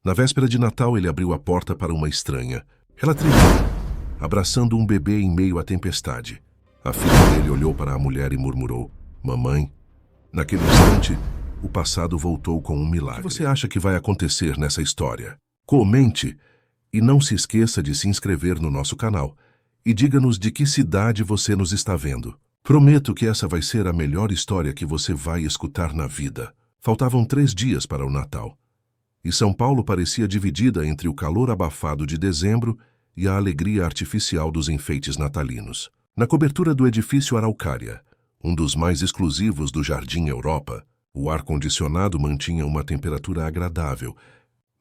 Na véspera de Natal, ele abriu a porta para uma estranha. Ela tremia, abraçando um bebê em meio à tempestade. A filha dele olhou para a mulher e murmurou: "Mamãe." Naquele instante, o passado voltou com um milagre. O que você acha que vai acontecer nessa história? Comente e não se esqueça de se inscrever no nosso canal. E diga-nos de que cidade você nos está vendo. Prometo que essa vai ser a melhor história que você vai escutar na vida. Faltavam 3 dias para o Natal. E São Paulo parecia dividida entre o calor abafado de dezembro e a alegria artificial dos enfeites natalinos. Na cobertura do edifício Araucária, um dos mais exclusivos do Jardim Europa, o ar-condicionado mantinha uma temperatura agradável,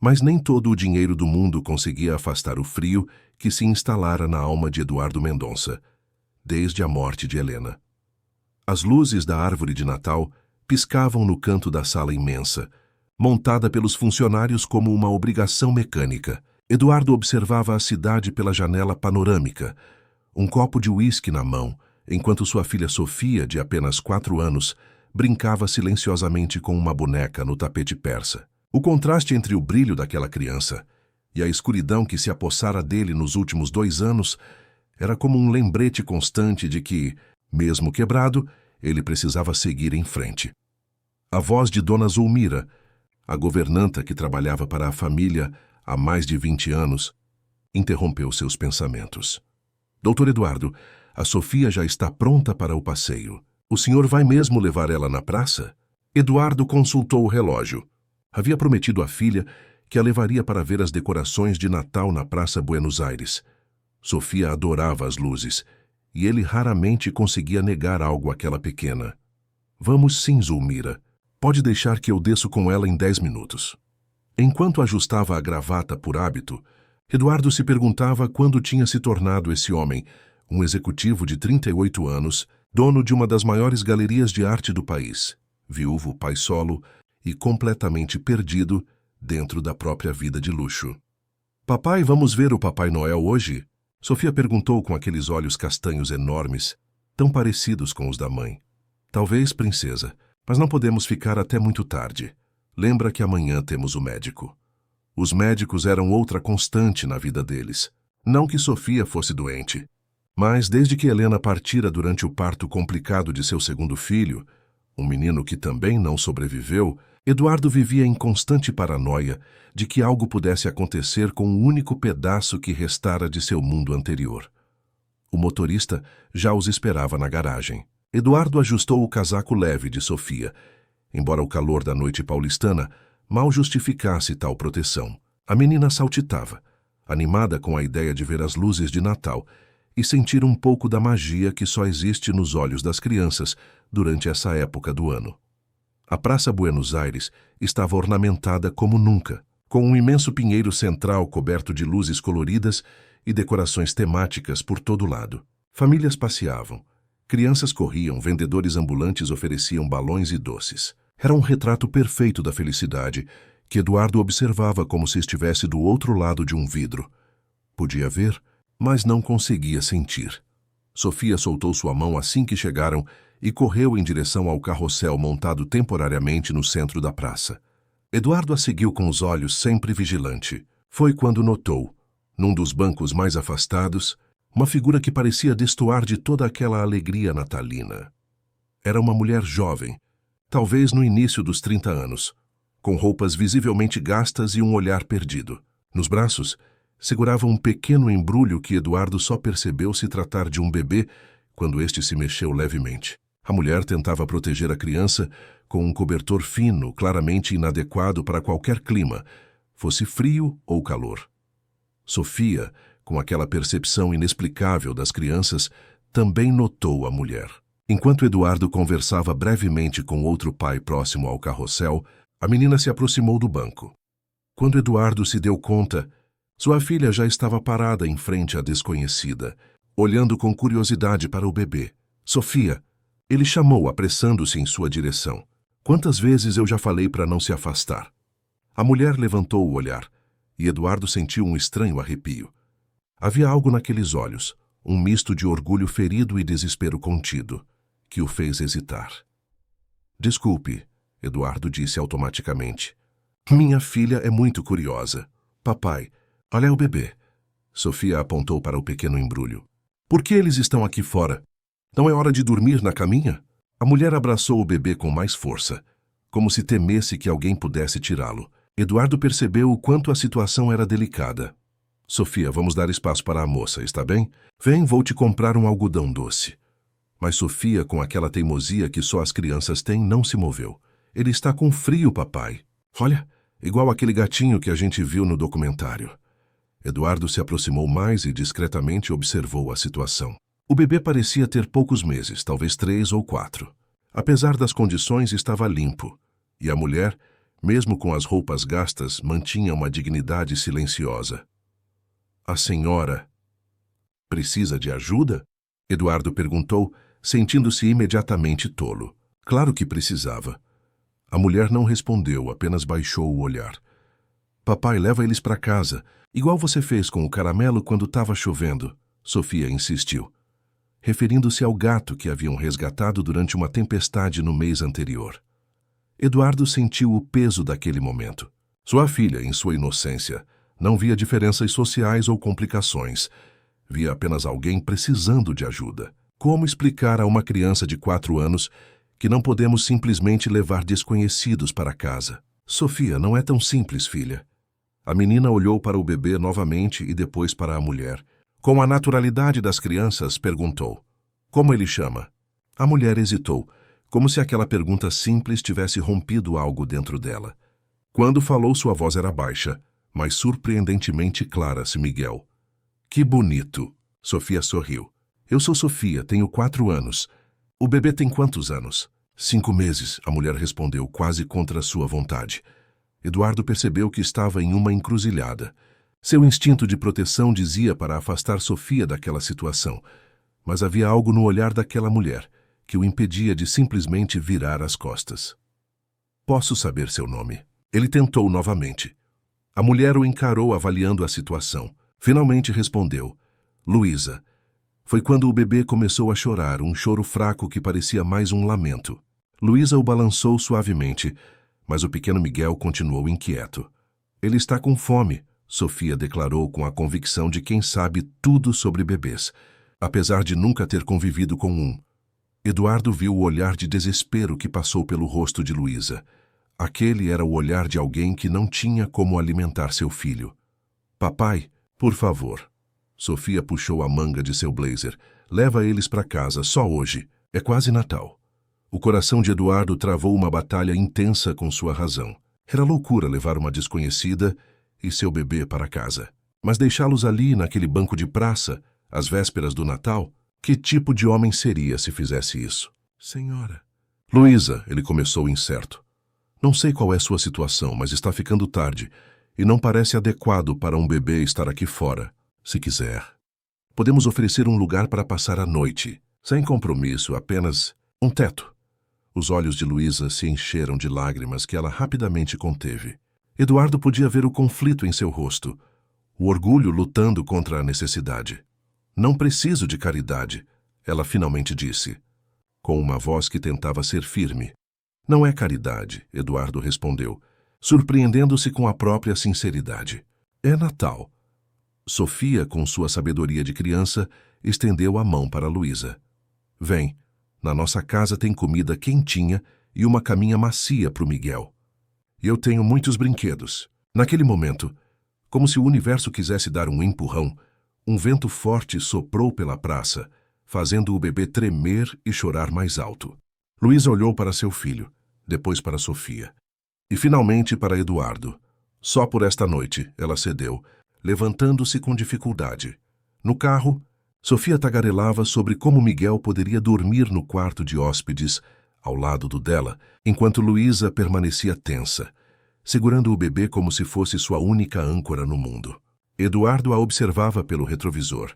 mas nem todo o dinheiro do mundo conseguia afastar o frio que se instalara na alma de Eduardo Mendonça, desde a morte de Helena. As luzes da árvore de Natal piscavam no canto da sala imensa, montada pelos funcionários como uma obrigação mecânica. Eduardo observava a cidade pela janela panorâmica, um copo de uísque na mão, enquanto sua filha Sofia, de apenas 4 anos, brincava silenciosamente com uma boneca no tapete persa. O contraste entre o brilho daquela criança e a escuridão que se apossara dele nos últimos 2 anos era como um lembrete constante de que, mesmo quebrado, ele precisava seguir em frente. A voz de Dona Zulmira, a governanta que trabalhava para a família há mais de 20 anos, interrompeu seus pensamentos. "Doutor Eduardo, a Sofia já está pronta para o passeio. O senhor vai mesmo levar ela na praça?" Eduardo consultou o relógio. Havia prometido à filha que a levaria para ver as decorações de Natal na Praça Buenos Aires. Sofia adorava as luzes, e ele raramente conseguia negar algo àquela pequena. "Vamos sim, Zulmira. Pode deixar que eu desço com ela em 10 minutos." Enquanto ajustava a gravata por hábito, Eduardo se perguntava quando tinha se tornado esse homem, um executivo de 38 anos, dono de uma das maiores galerias de arte do país, viúvo, pai solo e completamente perdido dentro da própria vida de luxo. "Papai, vamos ver o Papai Noel hoje?" Sofia perguntou com aqueles olhos castanhos enormes, tão parecidos com os da mãe. "Talvez, princesa, mas não podemos ficar até muito tarde. Lembra que amanhã temos o médico." Os médicos eram outra constante na vida deles. Não que Sofia fosse doente, mas desde que Helena partira durante o parto complicado de seu segundo filho, um menino que também não sobreviveu, Eduardo vivia em constante paranoia de que algo pudesse acontecer com o único pedaço que restara de seu mundo anterior. O motorista já os esperava na garagem. Eduardo ajustou o casaco leve de Sofia, embora o calor da noite paulistana mal justificasse tal proteção. A menina saltitava, animada com a ideia de ver as luzes de Natal e sentir um pouco da magia que só existe nos olhos das crianças durante essa época do ano. A Praça Buenos Aires estava ornamentada como nunca, com um imenso pinheiro central coberto de luzes coloridas e decorações temáticas por todo lado. Famílias passeavam, crianças corriam, vendedores ambulantes ofereciam balões e doces. Era um retrato perfeito da felicidade que Eduardo observava como se estivesse do outro lado de um vidro. Podia ver, mas não conseguia sentir. Sofia soltou sua mão assim que chegaram e correu em direção ao carrossel montado temporariamente no centro da praça. Eduardo a seguiu com os olhos, sempre vigilante. Foi quando notou, num dos bancos mais afastados, uma figura que parecia destoar de toda aquela alegria natalina. Era uma mulher jovem, talvez no início dos 30 anos, com roupas visivelmente gastas e um olhar perdido. Nos braços, segurava um pequeno embrulho que Eduardo só percebeu se tratar de um bebê quando este se mexeu levemente. A mulher tentava proteger a criança com um cobertor fino, claramente inadequado para qualquer clima, fosse frio ou calor. Sofia, com aquela percepção inexplicável das crianças, também notou a mulher. Enquanto Eduardo conversava brevemente com outro pai próximo ao carrossel, a menina se aproximou do banco. Quando Eduardo se deu conta, sua filha já estava parada em frente à desconhecida, olhando com curiosidade para o bebê. "Sofia!" Ele chamou, apressando-se em sua direção. "Quantas vezes eu já falei para não se afastar?" A mulher levantou o olhar, e Eduardo sentiu um estranho arrepio. Havia algo naqueles olhos, um misto de orgulho ferido e desespero contido, que o fez hesitar. "Desculpe", Eduardo disse automaticamente. Minha filha é muito curiosa. Papai, olha o bebê. Sofia apontou para o pequeno embrulho. Por que eles estão aqui fora? Não é hora de dormir na caminha? A mulher abraçou o bebê com mais força, como se temesse que alguém pudesse tirá-lo. Eduardo percebeu o quanto a situação era delicada. Sofia, vamos dar espaço para a moça, está bem? Vem, vou te comprar um algodão doce. Mas Sofia, com aquela teimosia que só as crianças têm, não se moveu. Ele está com frio, papai. Olha, igual aquele gatinho que a gente viu no documentário. Eduardo se aproximou mais e discretamente observou a situação. O bebê parecia ter poucos meses, talvez 3 ou 4. Apesar das condições, estava limpo. E a mulher, mesmo com as roupas gastas, mantinha uma dignidade silenciosa. A senhora precisa de ajuda? Eduardo perguntou, sentindo-se imediatamente tolo. Claro que precisava. A mulher não respondeu, apenas baixou o olhar. Papai, leva eles para casa, igual você fez com o caramelo quando estava chovendo, Sofia insistiu, referindo-se ao gato que haviam resgatado durante uma tempestade no mês anterior. Eduardo sentiu o peso daquele momento. Sua filha, em sua inocência, não via diferenças sociais ou complicações. Via apenas alguém precisando de ajuda. Como explicar a uma criança de 4 anos que não podemos simplesmente levar desconhecidos para casa? Sofia, não é tão simples, filha. A menina olhou para o bebê novamente e depois para a mulher. Com a naturalidade das crianças, perguntou: como ele chama? A mulher hesitou, como se aquela pergunta simples tivesse rompido algo dentro dela. Quando falou, sua voz era baixa, mas surpreendentemente clara-se Miguel. Que bonito! Sofia sorriu. Eu sou Sofia, tenho 4 anos. O bebê tem quantos anos? 5 meses, a mulher respondeu, quase contra sua vontade. Eduardo percebeu que estava em uma encruzilhada. Seu instinto de proteção dizia para afastar Sofia daquela situação, mas havia algo no olhar daquela mulher que o impedia de simplesmente virar as costas. Posso saber seu nome? Ele tentou novamente. A mulher o encarou avaliando a situação. Finalmente respondeu: Luísa. Foi quando o bebê começou a chorar, um choro fraco que parecia mais um lamento. Luísa o balançou suavemente, mas o pequeno Miguel continuou inquieto. Ele está com fome, Sofia declarou com a convicção de quem sabe tudo sobre bebês, apesar de nunca ter convivido com um. Eduardo viu o olhar de desespero que passou pelo rosto de Luísa. Aquele era o olhar de alguém que não tinha como alimentar seu filho. Papai, por favor. Sofia puxou a manga de seu blazer. Leva eles para casa, só hoje. É quase Natal. O coração de Eduardo travou uma batalha intensa com sua razão. Era loucura levar uma desconhecida e seu bebê para casa. Mas deixá-los ali, naquele banco de praça, às vésperas do Natal, que tipo de homem seria se fizesse isso? Senhora. Luísa, ele começou incerto. Não sei qual é sua situação, mas está ficando tarde e não parece adequado para um bebê estar aqui fora. Se quiser, podemos oferecer um lugar para passar a noite, sem compromisso, apenas um teto. Os olhos de Luísa se encheram de lágrimas que ela rapidamente conteve. Eduardo podia ver o conflito em seu rosto, o orgulho lutando contra a necessidade. Não preciso de caridade, ela finalmente disse, com uma voz que tentava ser firme. Não é caridade, Eduardo respondeu, surpreendendo-se com a própria sinceridade. É Natal. Sofia, com sua sabedoria de criança, estendeu a mão para Luísa. Vem. Na nossa casa tem comida quentinha e uma caminha macia para o Miguel. E eu tenho muitos brinquedos. Naquele momento, como se o universo quisesse dar um empurrão, um vento forte soprou pela praça, fazendo o bebê tremer e chorar mais alto. Luísa olhou para seu filho, depois para Sofia. E finalmente para Eduardo. Só por esta noite, ela cedeu, levantando-se com dificuldade. No carro, Sofia tagarelava sobre como Miguel poderia dormir no quarto de hóspedes, ao lado do dela, enquanto Luísa permanecia tensa, segurando o bebê como se fosse sua única âncora no mundo. Eduardo a observava pelo retrovisor,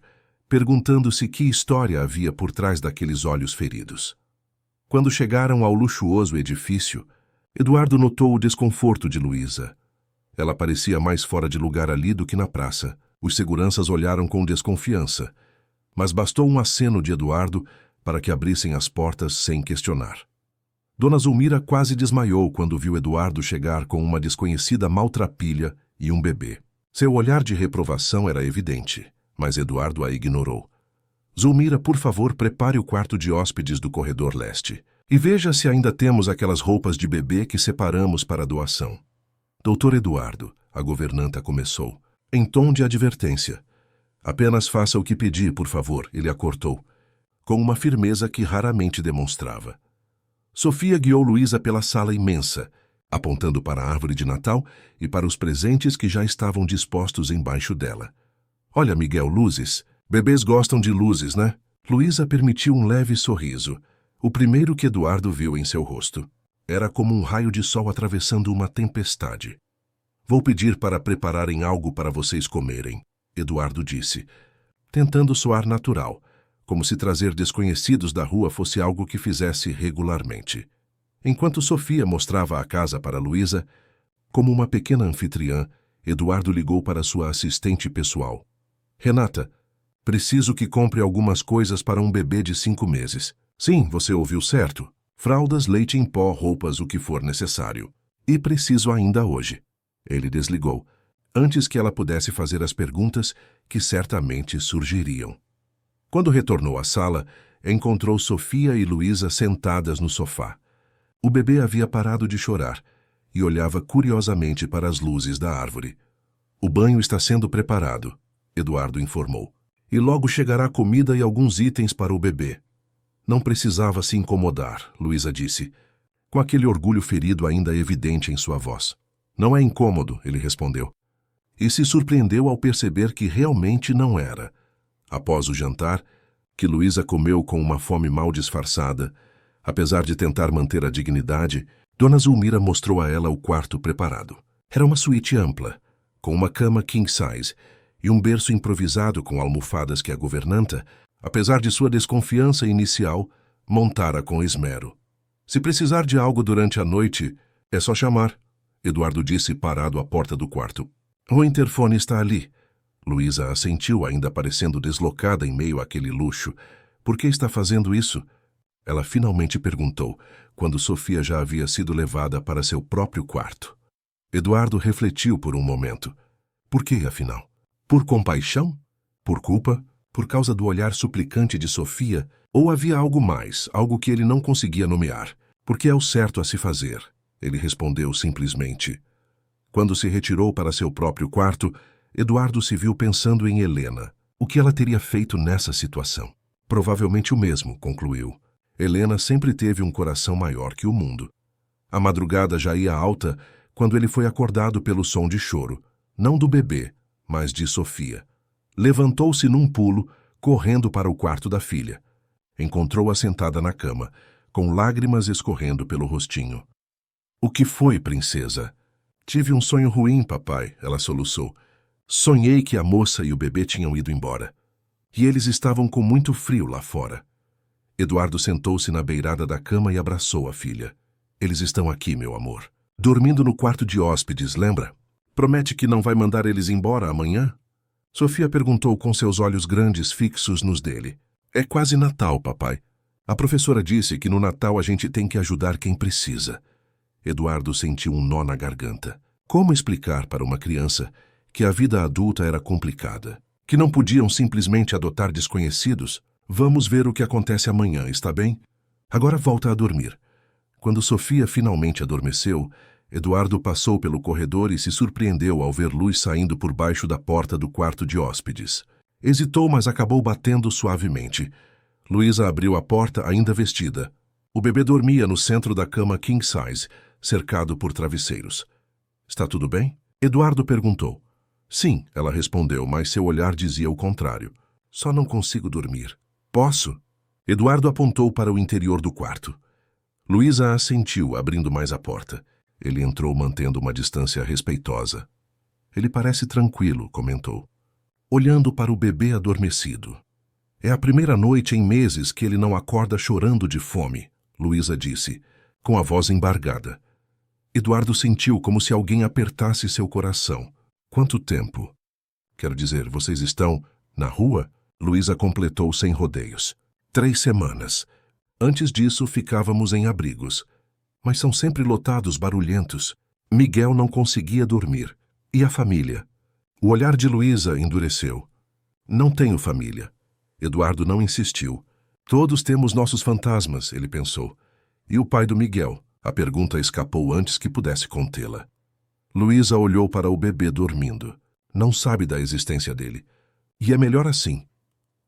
perguntando-se que história havia por trás daqueles olhos feridos. Quando chegaram ao luxuoso edifício, Eduardo notou o desconforto de Luísa. Ela parecia mais fora de lugar ali do que na praça. Os seguranças olharam com desconfiança, mas bastou um aceno de Eduardo para que abrissem as portas sem questionar. Dona Zulmira quase desmaiou quando viu Eduardo chegar com uma desconhecida maltrapilha e um bebê. Seu olhar de reprovação era evidente, mas Eduardo a ignorou. Zulmira, por favor, prepare o quarto de hóspedes do corredor leste. E veja se ainda temos aquelas roupas de bebê que separamos para a doação. Doutor Eduardo, a governanta começou, em tom de advertência. Apenas faça o que pedi, por favor, ele a cortou, com uma firmeza que raramente demonstrava. Sofia guiou Luísa pela sala imensa, apontando para a árvore de Natal e para os presentes que já estavam dispostos embaixo dela. Olha, Miguel, luzes. Bebês gostam de luzes, né? Luísa permitiu um leve sorriso, o primeiro que Eduardo viu em seu rosto. Era como um raio de sol atravessando uma tempestade. Vou pedir para prepararem algo para vocês comerem, Eduardo disse, tentando soar natural, como se trazer desconhecidos da rua fosse algo que fizesse regularmente. Enquanto Sofia mostrava a casa para Luísa, como uma pequena anfitriã, Eduardo ligou para sua assistente pessoal. Renata, preciso que compre algumas coisas para um bebê de 5 meses. Sim, você ouviu certo. Fraldas, leite em pó, roupas, o que for necessário. E preciso ainda hoje. Ele desligou, antes que ela pudesse fazer as perguntas que certamente surgiriam. Quando retornou à sala, encontrou Sofia e Luísa sentadas no sofá. O bebê havia parado de chorar e olhava curiosamente para as luzes da árvore. O banho está sendo preparado, Eduardo informou. E logo chegará comida e alguns itens para o bebê. Não precisava se incomodar, Luísa disse, com aquele orgulho ferido ainda evidente em sua voz. Não é incômodo, ele respondeu. E se surpreendeu ao perceber que realmente não era. Após o jantar, que Luísa comeu com uma fome mal disfarçada, apesar de tentar manter a dignidade, Dona Zulmira mostrou a ela o quarto preparado. Era uma suíte ampla, com uma cama king size e um berço improvisado com almofadas que a governanta, apesar de sua desconfiança inicial, montara com esmero. Se precisar de algo durante a noite, é só chamar, Eduardo disse parado à porta do quarto. O interfone está ali. Luísa assentiu, ainda parecendo deslocada em meio àquele luxo. Por que está fazendo isso? Ela finalmente perguntou, quando Sofia já havia sido levada para seu próprio quarto. Eduardo refletiu por um momento. Por que, afinal? Por compaixão? Por culpa? Por causa do olhar suplicante de Sofia? Ou havia algo mais, algo que ele não conseguia nomear? Porque é o certo a se fazer, ele respondeu simplesmente. Quando se retirou para seu próprio quarto, Eduardo se viu pensando em Helena. O que ela teria feito nessa situação? Provavelmente o mesmo, concluiu. Helena sempre teve um coração maior que o mundo. A madrugada já ia alta quando ele foi acordado pelo som de choro, não do bebê, mas de Sofia. Levantou-se num pulo, correndo para o quarto da filha. Encontrou-a sentada na cama, com lágrimas escorrendo pelo rostinho. O que foi, princesa? Tive um sonho ruim, papai, ela soluçou. Sonhei que a moça e o bebê tinham ido embora. E eles estavam com muito frio lá fora. Eduardo sentou-se na beirada da cama e abraçou a filha. Eles estão aqui, meu amor. Dormindo no quarto de hóspedes, lembra? Promete que não vai mandar eles embora amanhã? Sofia perguntou com seus olhos grandes fixos nos dele. É quase Natal, papai. A professora disse que no Natal a gente tem que ajudar quem precisa. Eduardo sentiu um nó na garganta. Como explicar para uma criança que a vida adulta era complicada? Que não podiam simplesmente adotar desconhecidos? Vamos ver o que acontece amanhã, está bem? Agora volta a dormir. Quando Sofia finalmente adormeceu, Eduardo passou pelo corredor e se surpreendeu ao ver luz saindo por baixo da porta do quarto de hóspedes. Hesitou, mas acabou batendo suavemente. Luísa abriu a porta ainda vestida. O bebê dormia no centro da cama king size, cercado por travesseiros. Está tudo bem? Eduardo perguntou. Sim, ela respondeu, mas seu olhar dizia o contrário. Só não consigo dormir. Posso? Eduardo apontou para o interior do quarto. Luísa assentiu, abrindo mais a porta. Ele entrou mantendo uma distância respeitosa. Ele parece tranquilo, comentou, olhando para o bebê adormecido. É a primeira noite em meses que ele não acorda chorando de fome, Luísa disse, com a voz embargada. Eduardo sentiu como se alguém apertasse seu coração. Quanto tempo? Quero dizer, vocês estão na rua? Luísa completou sem rodeios. 3 semanas. Antes disso, ficávamos em abrigos. Mas são sempre lotados, barulhentos. Miguel não conseguia dormir. E a família? O olhar de Luísa endureceu. Não tenho família. Eduardo não insistiu. Todos temos nossos fantasmas, ele pensou. E o pai do Miguel? A pergunta escapou antes que pudesse contê-la. Luísa olhou para o bebê dormindo. Não sabe da existência dele. E é melhor assim.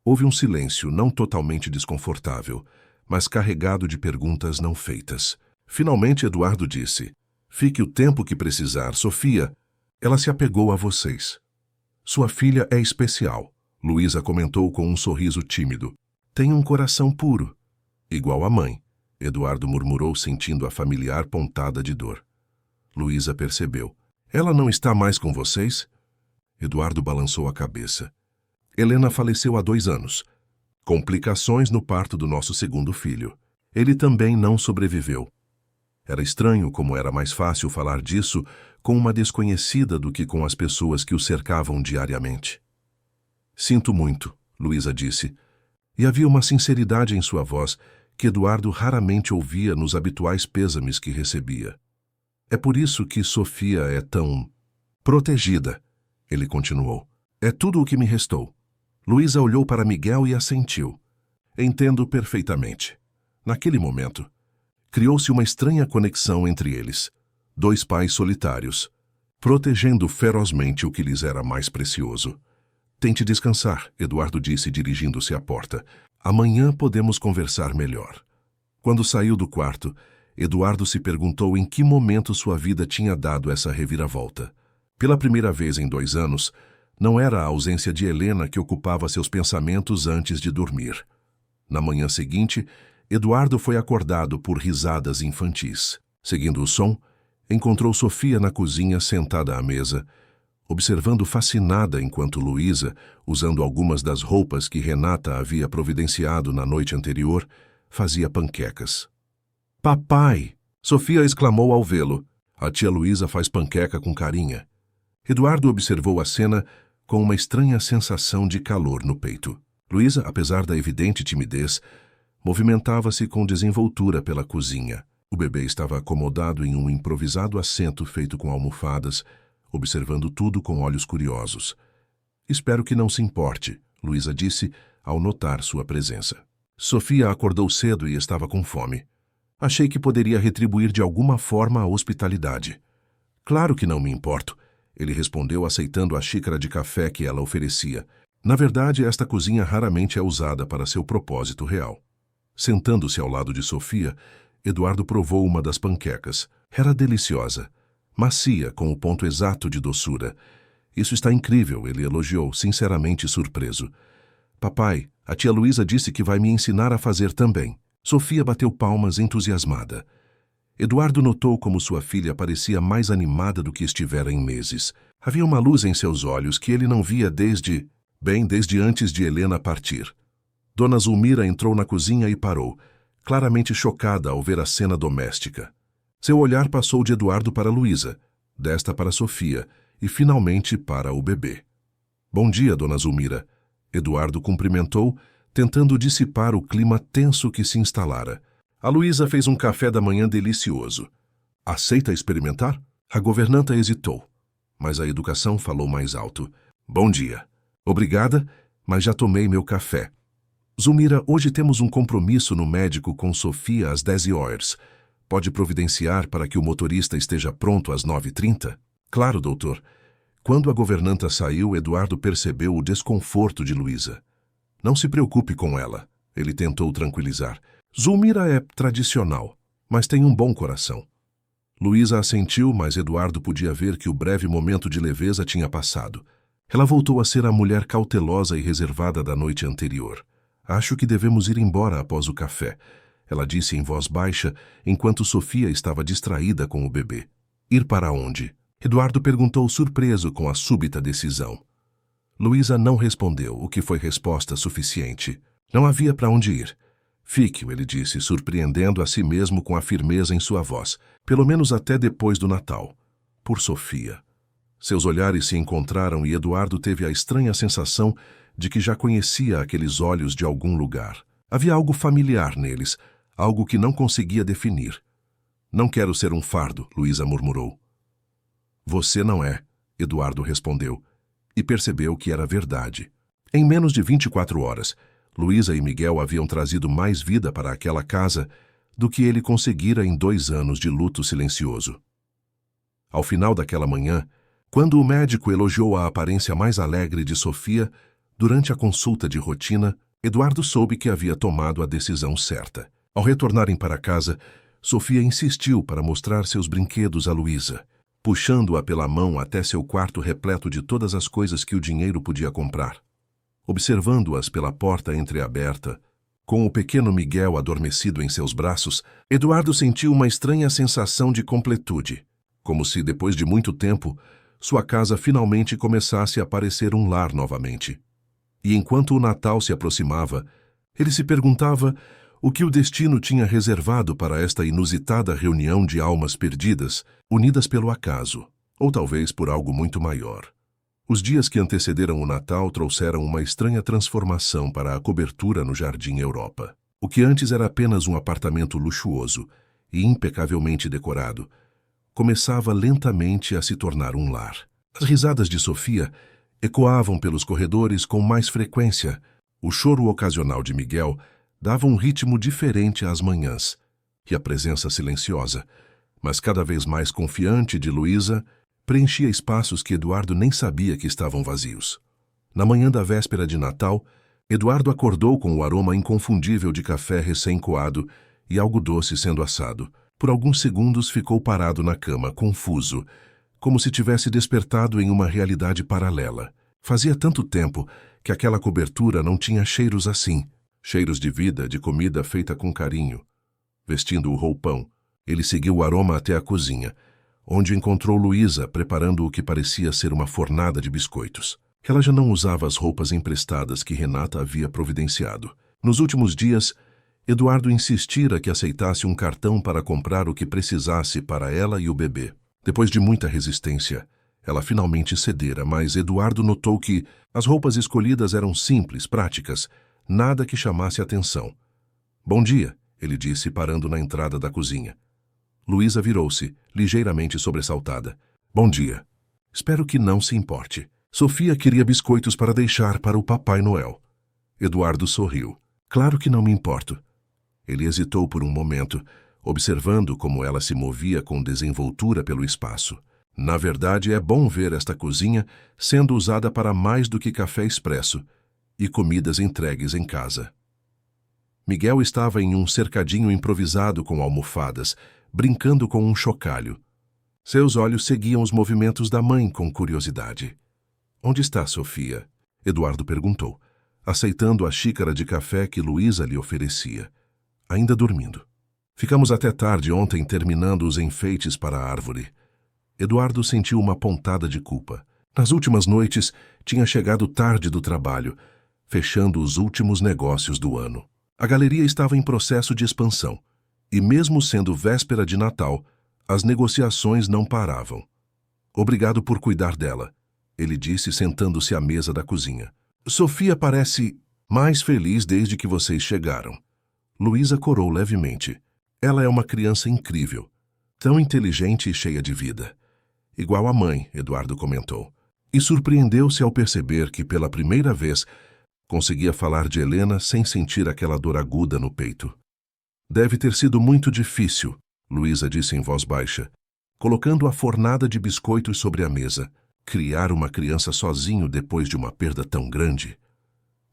Houve um silêncio não totalmente desconfortável, mas carregado de perguntas não feitas. Finalmente Eduardo disse: "Fique o tempo que precisar, Sofia. Ela se apegou a vocês." "Sua filha é especial", Luísa comentou com um sorriso tímido. "Tem um coração puro." "Igual a mãe", Eduardo murmurou, sentindo a familiar pontada de dor. Luísa percebeu. "Ela não está mais com vocês?" Eduardo balançou a cabeça. "Helena faleceu há 2 anos. Complicações no parto do nosso segundo filho. Ele também não sobreviveu." Era estranho como era mais fácil falar disso com uma desconhecida do que com as pessoas que o cercavam diariamente. "Sinto muito", Luísa disse, e havia uma sinceridade em sua voz que Eduardo raramente ouvia nos habituais pêsames que recebia. "É por isso que Sofia é tão protegida", ele continuou. "É tudo o que me restou." Luísa olhou para Miguel e assentiu. "Entendo perfeitamente." Naquele momento, criou-se uma estranha conexão entre eles. 2 pais solitários, protegendo ferozmente o que lhes era mais precioso. "Tente descansar", Eduardo disse, dirigindo-se à porta. "Amanhã podemos conversar melhor." Quando saiu do quarto, Eduardo se perguntou em que momento sua vida tinha dado essa reviravolta. Pela primeira vez em 2 anos, não era a ausência de Helena que ocupava seus pensamentos antes de dormir. Na manhã seguinte, Eduardo foi acordado por risadas infantis. Seguindo o som, encontrou Sofia na cozinha sentada à mesa, observando fascinada enquanto Luísa, usando algumas das roupas que Renata havia providenciado na noite anterior, fazia panquecas. "Papai!" Sofia exclamou ao vê-lo. "A tia Luísa faz panqueca com carinha." Eduardo observou a cena com uma estranha sensação de calor no peito. Luísa, apesar da evidente timidez, movimentava-se com desenvoltura pela cozinha. O bebê estava acomodado em um improvisado assento feito com almofadas, observando tudo com olhos curiosos. "Espero que não se importe", Luísa disse ao notar sua presença. Sofia acordou cedo e estava com fome. "Achei que poderia retribuir de alguma forma a hospitalidade." "Claro que não me importo", ele respondeu, aceitando a xícara de café que ela oferecia. Na verdade, esta cozinha raramente é usada para seu propósito real. Sentando-se ao lado de Sofia, Eduardo provou uma das panquecas. Era deliciosa, macia, com o ponto exato de doçura. "Isso está incrível", ele elogiou, sinceramente surpreso. "Papai, a tia Luísa disse que vai me ensinar a fazer também." Sofia bateu palmas entusiasmada. Eduardo notou como sua filha parecia mais animada do que estivera em meses. Havia uma luz em seus olhos que ele não via desde antes de Helena partir. Dona Zulmira entrou na cozinha e parou, claramente chocada ao ver a cena doméstica. Seu olhar passou de Eduardo para Luísa, desta para Sofia e finalmente para o bebê. "Bom dia, Dona Zulmira." Eduardo cumprimentou, tentando dissipar o clima tenso que se instalara. A Luísa fez um café da manhã delicioso. "Aceita experimentar?" A governanta hesitou, mas a educação falou mais alto. "Bom dia." "Obrigada, mas já tomei meu café." "Zulmira, hoje temos um compromisso no médico com Sofia às 10h. Pode providenciar para que o motorista esteja pronto às 9h30? "Claro, doutor." Quando a governanta saiu, Eduardo percebeu o desconforto de Luísa. "Não se preocupe com ela", ele tentou tranquilizar. "Zulmira é tradicional, mas tem um bom coração." Luísa assentiu, mas Eduardo podia ver que o breve momento de leveza tinha passado. Ela voltou a ser a mulher cautelosa e reservada da noite anterior. "Acho que devemos ir embora após o café", ela disse em voz baixa, enquanto Sofia estava distraída com o bebê. "Ir para onde?" Eduardo perguntou surpreso com a súbita decisão. Luísa não respondeu, o que foi resposta suficiente. Não havia para onde ir. "Fique", ele disse, surpreendendo a si mesmo com a firmeza em sua voz, "pelo menos até depois do Natal. Por Sofia." Seus olhares se encontraram e Eduardo teve a estranha sensação de que já conhecia aqueles olhos de algum lugar. Havia algo familiar neles, algo que não conseguia definir. Não quero ser um fardo, Luísa murmurou. Você não é, Eduardo respondeu, e percebeu que era verdade. Em menos de 24 horas, Luísa e Miguel haviam trazido mais vida para aquela casa do que ele conseguira em 2 anos de luto silencioso. Ao final daquela manhã, quando o médico elogiou a aparência mais alegre de Sofia, durante a consulta de rotina, Eduardo soube que havia tomado a decisão certa. Ao retornarem para casa, Sofia insistiu para mostrar seus brinquedos a Luísa, puxando-a pela mão até seu quarto repleto de todas as coisas que o dinheiro podia comprar. Observando-as pela porta entreaberta, com o pequeno Miguel adormecido em seus braços, Eduardo sentiu uma estranha sensação de completude, como se, depois de muito tempo, sua casa finalmente começasse a parecer um lar novamente. E enquanto o Natal se aproximava, ele se perguntava o que o destino tinha reservado para esta inusitada reunião de almas perdidas, unidas pelo acaso, ou talvez por algo muito maior. Os dias que antecederam o Natal trouxeram uma estranha transformação para a cobertura no Jardim Europa. O que antes era apenas um apartamento luxuoso e impecavelmente decorado, começava lentamente a se tornar um lar. As risadas de Sofia ecoavam pelos corredores com mais frequência. O choro ocasional de Miguel dava um ritmo diferente às manhãs, e a presença silenciosa, mas cada vez mais confiante de Luísa, preenchia espaços que Eduardo nem sabia que estavam vazios. Na manhã da véspera de Natal, Eduardo acordou com o aroma inconfundível de café recém-coado e algo doce sendo assado. Por alguns segundos ficou parado na cama, confuso, como se tivesse despertado em uma realidade paralela. Fazia tanto tempo que aquela cobertura não tinha cheiros assim, cheiros de vida, de comida feita com carinho. Vestindo o roupão, ele seguiu o aroma até a cozinha, onde encontrou Luísa preparando o que parecia ser uma fornada de biscoitos. Ela já não usava as roupas emprestadas que Renata havia providenciado. Nos últimos dias, Eduardo insistira que aceitasse um cartão para comprar o que precisasse para ela e o bebê. Depois de muita resistência, ela finalmente cedera, mas Eduardo notou que as roupas escolhidas eram simples, práticas, nada que chamasse atenção. "Bom dia", ele disse, parando na entrada da cozinha. Luísa virou-se, ligeiramente sobressaltada. "Bom dia. Espero que não se importe." Sofia queria biscoitos para deixar para o Papai Noel. Eduardo sorriu. "Claro que não me importo." Ele hesitou por um momento, observando como ela se movia com desenvoltura pelo espaço. Na verdade, é bom ver esta cozinha sendo usada para mais do que café expresso e comidas entregues em casa. Miguel estava em um cercadinho improvisado com almofadas, brincando com um chocalho. Seus olhos seguiam os movimentos da mãe com curiosidade. "Onde está Sofia?" Eduardo perguntou, aceitando a xícara de café que Luísa lhe oferecia. "Ainda dormindo. Ficamos até tarde ontem terminando os enfeites para a árvore." Eduardo sentiu uma pontada de culpa. Nas últimas noites, tinha chegado tarde do trabalho, fechando os últimos negócios do ano. A galeria estava em processo de expansão, e mesmo sendo véspera de Natal, as negociações não paravam. "Obrigado por cuidar dela", ele disse sentando-se à mesa da cozinha. "Sofia parece mais feliz desde que vocês chegaram." Luísa corou levemente. "Ela é uma criança incrível, tão inteligente e cheia de vida. Igual a mãe", Eduardo comentou. E surpreendeu-se ao perceber que, pela primeira vez, conseguia falar de Helena sem sentir aquela dor aguda no peito. "Deve ter sido muito difícil", Luísa disse em voz baixa, colocando a fornada de biscoitos sobre a mesa. "Criar uma criança sozinho depois de uma perda tão grande."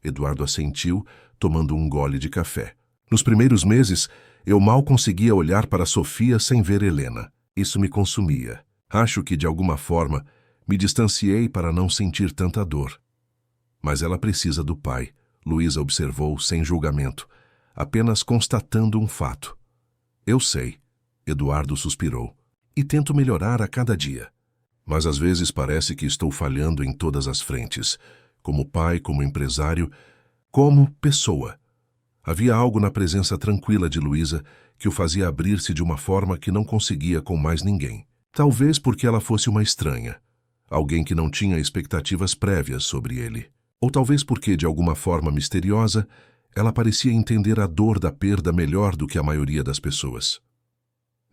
Eduardo assentiu, tomando um gole de café. "Nos primeiros meses, eu mal conseguia olhar para Sofia sem ver Helena. Isso me consumia. Acho que, de alguma forma, me distanciei para não sentir tanta dor." "Mas ela precisa do pai", Luísa observou sem julgamento, apenas constatando um fato. "Eu sei", Eduardo suspirou, "e tento melhorar a cada dia. Mas às vezes parece que estou falhando em todas as frentes, como pai, como empresário, como pessoa." Havia algo na presença tranquila de Luísa que o fazia abrir-se de uma forma que não conseguia com mais ninguém. Talvez porque ela fosse uma estranha, alguém que não tinha expectativas prévias sobre ele. Ou talvez porque, de alguma forma misteriosa, ela parecia entender a dor da perda melhor do que a maioria das pessoas.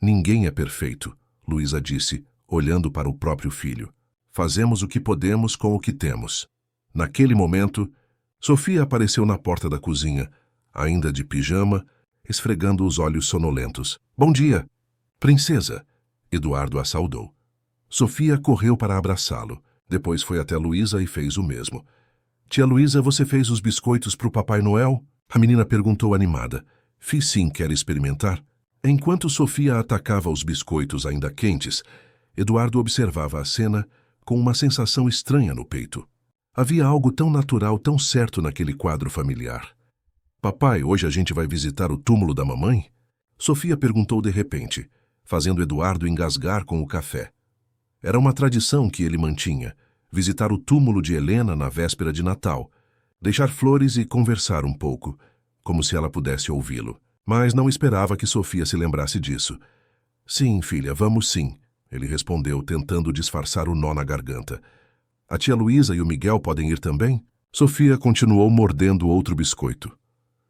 Ninguém é perfeito, Luísa disse, olhando para o próprio filho. Fazemos o que podemos com o que temos. Naquele momento, Sofia apareceu na porta da cozinha, ainda de pijama, esfregando os olhos sonolentos. Bom dia, princesa! Eduardo a saudou. Sofia correu para abraçá-lo. Depois foi até Luísa e fez o mesmo. Tia Luísa, você fez os biscoitos para o Papai Noel? A menina perguntou animada. Fiz sim, quer experimentar? Enquanto Sofia atacava os biscoitos ainda quentes, Eduardo observava a cena com uma sensação estranha no peito. Havia algo tão natural, tão certo naquele quadro familiar. Papai, hoje a gente vai visitar o túmulo da mamãe? Sofia perguntou de repente, fazendo Eduardo engasgar com o café. Era uma tradição que ele mantinha, visitar o túmulo de Helena na véspera de Natal, deixar flores e conversar um pouco, como se ela pudesse ouvi-lo. Mas não esperava que Sofia se lembrasse disso. Sim, filha, vamos sim, ele respondeu, tentando disfarçar o nó na garganta. A tia Luísa e o Miguel podem ir também? Sofia continuou mordendo outro biscoito.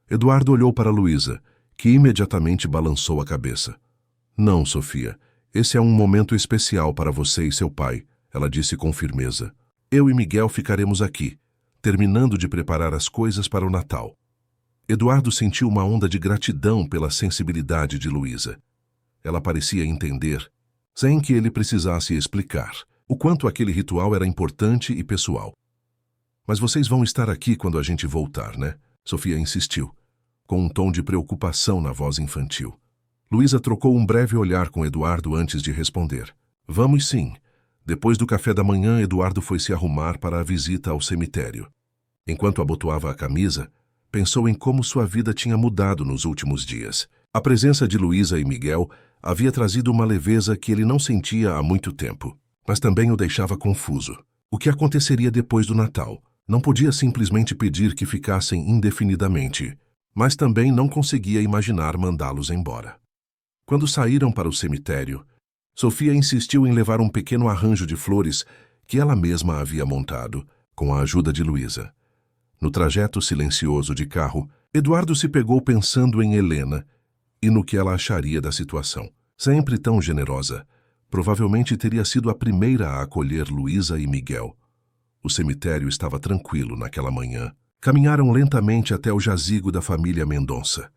Eduardo olhou para Luísa, que imediatamente balançou a cabeça. Não, Sofia, esse é um momento especial para você e seu pai, ela disse com firmeza. Eu e Miguel ficaremos aqui, terminando de preparar as coisas para o Natal. Eduardo sentiu uma onda de gratidão pela sensibilidade de Luísa. Ela parecia entender, sem que ele precisasse explicar, o quanto aquele ritual era importante e pessoal. Mas vocês vão estar aqui quando a gente voltar, né? Sofia insistiu, com um tom de preocupação na voz infantil. Luísa trocou um breve olhar com Eduardo antes de responder. Vamos sim. Depois do café da manhã, Eduardo foi se arrumar para a visita ao cemitério. Enquanto abotoava a camisa, pensou em como sua vida tinha mudado nos últimos dias. A presença de Luísa e Miguel havia trazido uma leveza que ele não sentia há muito tempo, mas também o deixava confuso. O que aconteceria depois do Natal? Não podia simplesmente pedir que ficassem indefinidamente, mas também não conseguia imaginar mandá-los embora. Quando saíram para o cemitério, Sofia insistiu em levar um pequeno arranjo de flores que ela mesma havia montado, com a ajuda de Luísa. No trajeto silencioso de carro, Eduardo se pegou pensando em Helena e no que ela acharia da situação. Sempre tão generosa, provavelmente teria sido a primeira a acolher Luísa e Miguel. O cemitério estava tranquilo naquela manhã. Caminharam lentamente até o jazigo da família Mendonça.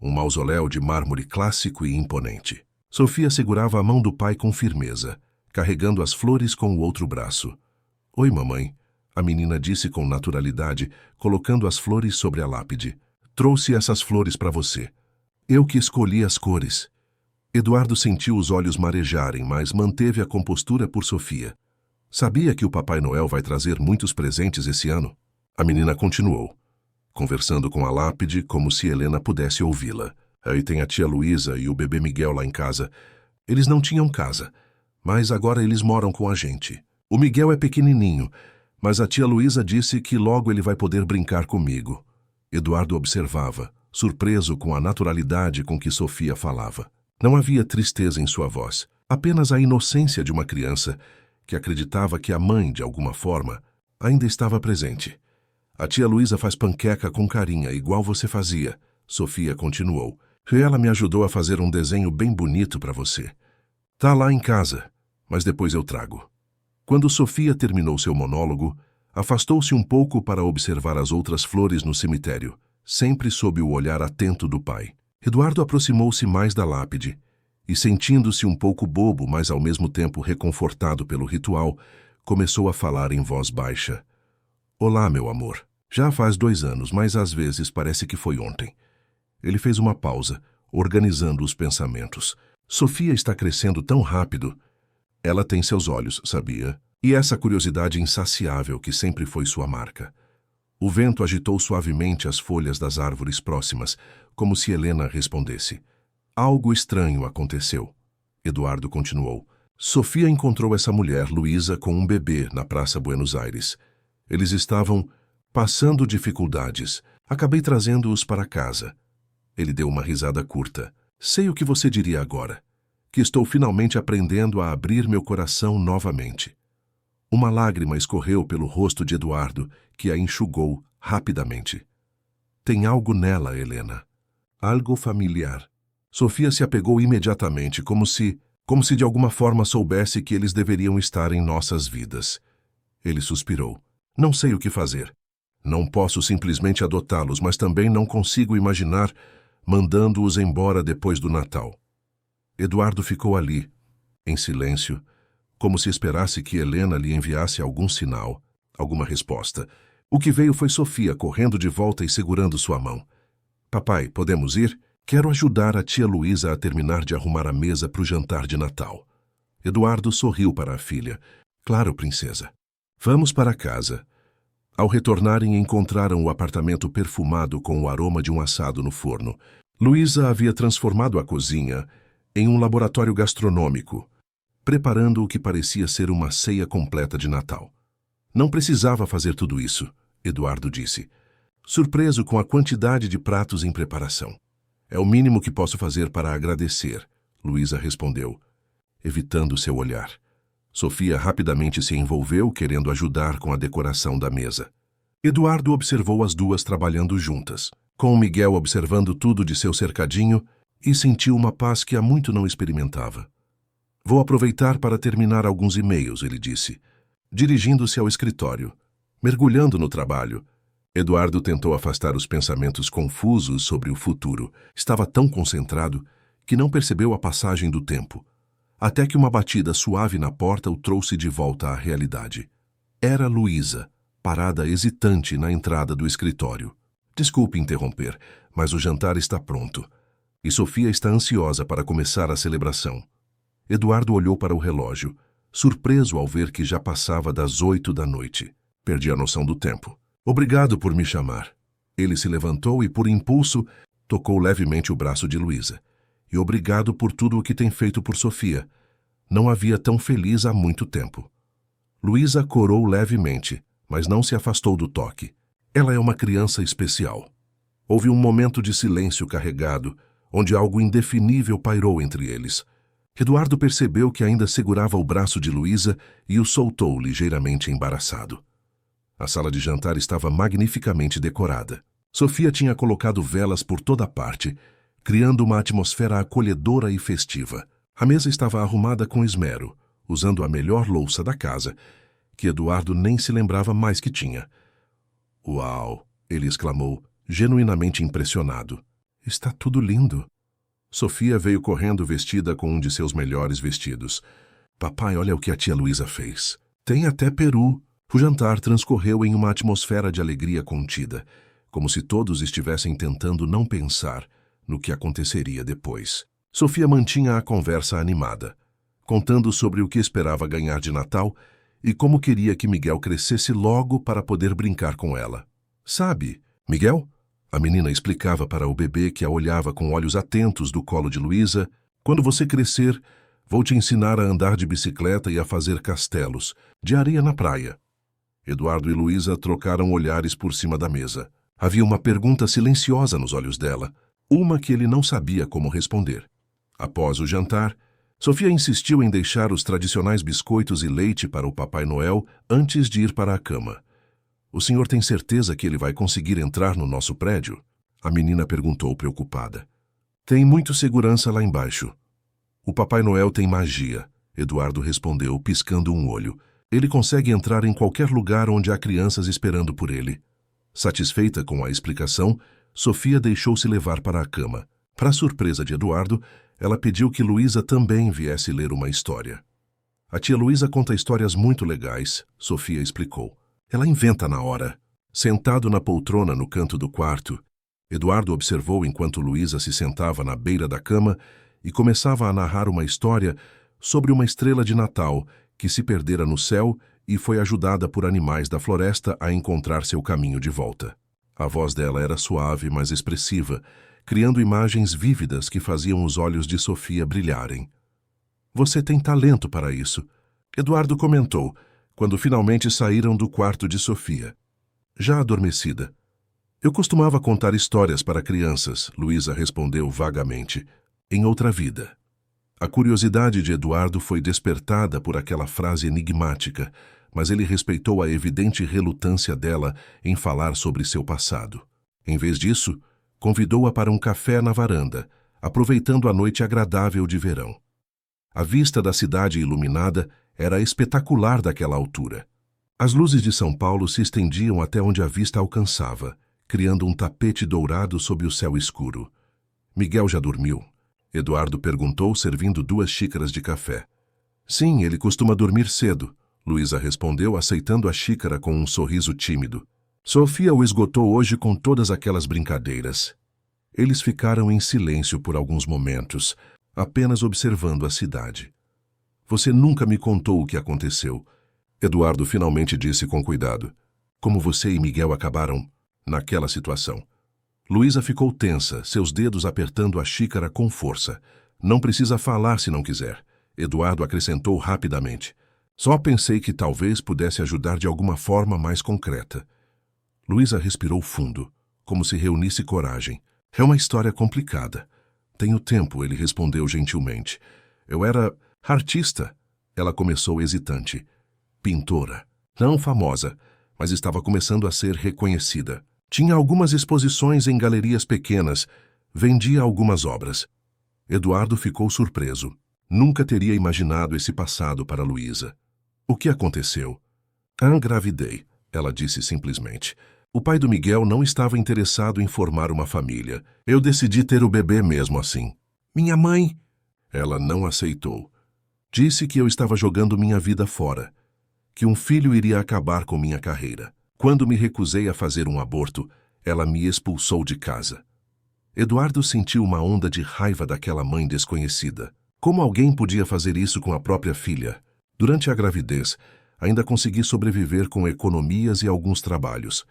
Um mausoléu de mármore clássico e imponente. Sofia segurava a mão do pai com firmeza, carregando as flores com o outro braço. Oi, mamãe, a menina disse com naturalidade, colocando as flores sobre a lápide. Trouxe essas flores para você. Eu que escolhi as cores. Eduardo sentiu os olhos marejarem, mas manteve a compostura por Sofia. Sabia que o Papai Noel vai trazer muitos presentes esse ano? A menina continuou, conversando com a lápide como se Helena pudesse ouvi-la. Aí tem a tia Luísa e o bebê Miguel lá em casa. Eles não tinham casa, mas agora eles moram com a gente. O Miguel é pequenininho, mas a tia Luísa disse que logo ele vai poder brincar comigo. Eduardo observava, surpreso com a naturalidade com que Sofia falava. Não havia tristeza em sua voz, apenas a inocência de uma criança que acreditava que a mãe, de alguma forma, ainda estava presente. A tia Luísa faz panqueca com carinha, igual você fazia, Sofia continuou. Ela me ajudou a fazer um desenho bem bonito para você. Tá lá em casa, mas depois eu trago. Quando Sofia terminou seu monólogo, afastou-se um pouco para observar as outras flores no cemitério, sempre sob o olhar atento do pai. Eduardo aproximou-se mais da lápide e, sentindo-se um pouco bobo, mas ao mesmo tempo reconfortado pelo ritual, começou a falar em voz baixa. Olá, meu amor. Já faz 2 anos, mas às vezes parece que foi ontem. Ele fez uma pausa, organizando os pensamentos. Sofia está crescendo tão rápido. Ela tem seus olhos, sabia? E essa curiosidade insaciável que sempre foi sua marca. O vento agitou suavemente as folhas das árvores próximas, como se Helena respondesse. Algo estranho aconteceu. Eduardo continuou. Sofia encontrou essa mulher, Luísa, com um bebê na Praça Buenos Aires. Eles estavam passando dificuldades. Acabei trazendo-os para casa. Ele deu uma risada curta. Sei o que você diria agora. Que estou finalmente aprendendo a abrir meu coração novamente. Uma lágrima escorreu pelo rosto de Eduardo, que a enxugou rapidamente. Tem algo nela, Helena. Algo familiar. Sofia se apegou imediatamente, como se de alguma forma soubesse que eles deveriam estar em nossas vidas. Ele suspirou. Não sei o que fazer. Não posso simplesmente adotá-los, mas também não consigo imaginar mandando-os embora depois do Natal. Eduardo ficou ali, em silêncio, como se esperasse que Helena lhe enviasse algum sinal, alguma resposta. O que veio foi Sofia correndo de volta e segurando sua mão. Papai, podemos ir? Quero ajudar a tia Luísa a terminar de arrumar a mesa para o jantar de Natal. Eduardo sorriu para a filha. Claro, princesa. Vamos para casa. Ao retornarem, encontraram o apartamento perfumado com o aroma de um assado no forno. Luísa havia transformado a cozinha em um laboratório gastronômico, preparando o que parecia ser uma ceia completa de Natal. Não precisava fazer tudo isso, Eduardo disse, surpreso com a quantidade de pratos em preparação. É o mínimo que posso fazer para agradecer, Luísa respondeu, evitando seu olhar. Sofia rapidamente se envolveu, querendo ajudar com a decoração da mesa. Eduardo observou as duas trabalhando juntas, com Miguel observando tudo de seu cercadinho, e sentiu uma paz que há muito não experimentava. Vou aproveitar para terminar alguns e-mails, ele disse, dirigindo-se ao escritório. Mergulhando no trabalho, Eduardo tentou afastar os pensamentos confusos sobre o futuro. Estava tão concentrado que não percebeu a passagem do tempo, até que uma batida suave na porta o trouxe de volta à realidade. Era Luísa, parada hesitante na entrada do escritório. Desculpe interromper, mas o jantar está pronto, e Sofia está ansiosa para começar a celebração. Eduardo olhou para o relógio, surpreso ao ver que já passava das 8 da noite. Perdi a noção do tempo. Obrigado por me chamar. Ele se levantou e, por impulso, tocou levemente o braço de Luísa. E obrigado por tudo o que tem feito por Sofia. Não a via tão feliz há muito tempo. Luísa corou levemente, mas não se afastou do toque. Ela é uma criança especial. Houve um momento de silêncio carregado, onde algo indefinível pairou entre eles. Eduardo percebeu que ainda segurava o braço de Luísa e o soltou ligeiramente embaraçado. A sala de jantar estava magnificamente decorada. Sofia tinha colocado velas por toda parte, criando uma atmosfera acolhedora e festiva. A mesa estava arrumada com esmero, usando a melhor louça da casa, que Eduardo nem se lembrava mais que tinha. Uau! Ele exclamou, genuinamente impressionado. Está tudo lindo. Sofia veio correndo vestida com um de seus melhores vestidos. Papai, olha o que a tia Luísa fez. Tem até peru. O jantar transcorreu em uma atmosfera de alegria contida, como se todos estivessem tentando não pensar no que aconteceria depois. Sofia mantinha a conversa animada, contando sobre o que esperava ganhar de Natal e como queria que Miguel crescesse logo para poder brincar com ela. Sabe, Miguel? A menina explicava para o bebê, que a olhava com olhos atentos do colo de Luísa. Quando você crescer, vou te ensinar a andar de bicicleta e a fazer castelos, de areia na praia. Eduardo e Luísa trocaram olhares por cima da mesa. Havia uma pergunta silenciosa nos olhos dela, uma que ele não sabia como responder. Após o jantar, Sofia insistiu em deixar os tradicionais biscoitos e leite para o Papai Noel antes de ir para a cama. O senhor tem certeza que ele vai conseguir entrar no nosso prédio? A menina perguntou preocupada. Tem muito segurança lá embaixo. O Papai Noel tem magia, Eduardo respondeu, piscando um olho. Ele consegue entrar em qualquer lugar onde há crianças esperando por ele. Satisfeita com a explicação, Sofia deixou-se levar para a cama. Para a surpresa de Eduardo, ela pediu que Luísa também viesse ler uma história. A tia Luísa conta histórias muito legais, Sofia explicou. Ela inventa na hora. Sentado na poltrona no canto do quarto, Eduardo observou enquanto Luísa se sentava na beira da cama e começava a narrar uma história sobre uma estrela de Natal que se perdera no céu e foi ajudada por animais da floresta a encontrar seu caminho de volta. A voz dela era suave, mas expressiva, criando imagens vívidas que faziam os olhos de Sofia brilharem. Você tem talento para isso, Eduardo comentou, quando finalmente saíram do quarto de Sofia. Já adormecida. Eu costumava contar histórias para crianças, Luísa respondeu vagamente, em outra vida. A curiosidade de Eduardo foi despertada por aquela frase enigmática, mas ele respeitou a evidente relutância dela em falar sobre seu passado. Em vez disso, convidou-a para um café na varanda, aproveitando a noite agradável de verão. A vista da cidade iluminada era espetacular daquela altura. As luzes de São Paulo se estendiam até onde a vista alcançava, criando um tapete dourado sob o céu escuro. Miguel já dormiu? Eduardo perguntou, servindo 2 xícaras de café. Sim, ele costuma dormir cedo, Luísa respondeu, aceitando a xícara com um sorriso tímido. Sofia o esgotou hoje com todas aquelas brincadeiras. Eles ficaram em silêncio por alguns momentos, apenas observando a cidade. Você nunca me contou o que aconteceu. Eduardo finalmente disse com cuidado. Como você e Miguel acabaram naquela situação. Luísa ficou tensa, seus dedos apertando a xícara com força. Não precisa falar se não quiser. Eduardo acrescentou rapidamente. Só pensei que talvez pudesse ajudar de alguma forma mais concreta. Luísa respirou fundo, como se reunisse coragem. É uma história complicada. Tenho tempo, ele respondeu gentilmente. Eu era artista. Ela começou hesitante. Pintora. Não famosa, mas estava começando a ser reconhecida. Tinha algumas exposições em galerias pequenas. Vendia algumas obras. Eduardo ficou surpreso. Nunca teria imaginado esse passado para Luísa. O que aconteceu? Engravidei, ela disse simplesmente. O pai do Miguel não estava interessado em formar uma família. Eu decidi ter o bebê mesmo assim. Minha mãe... Ela não aceitou. Disse que eu estava jogando minha vida fora. Que um filho iria acabar com minha carreira. Quando me recusei a fazer um aborto, ela me expulsou de casa. Eduardo sentiu uma onda de raiva daquela mãe desconhecida. Como alguém podia fazer isso com a própria filha? Durante a gravidez, ainda consegui sobreviver com economias e alguns trabalhos.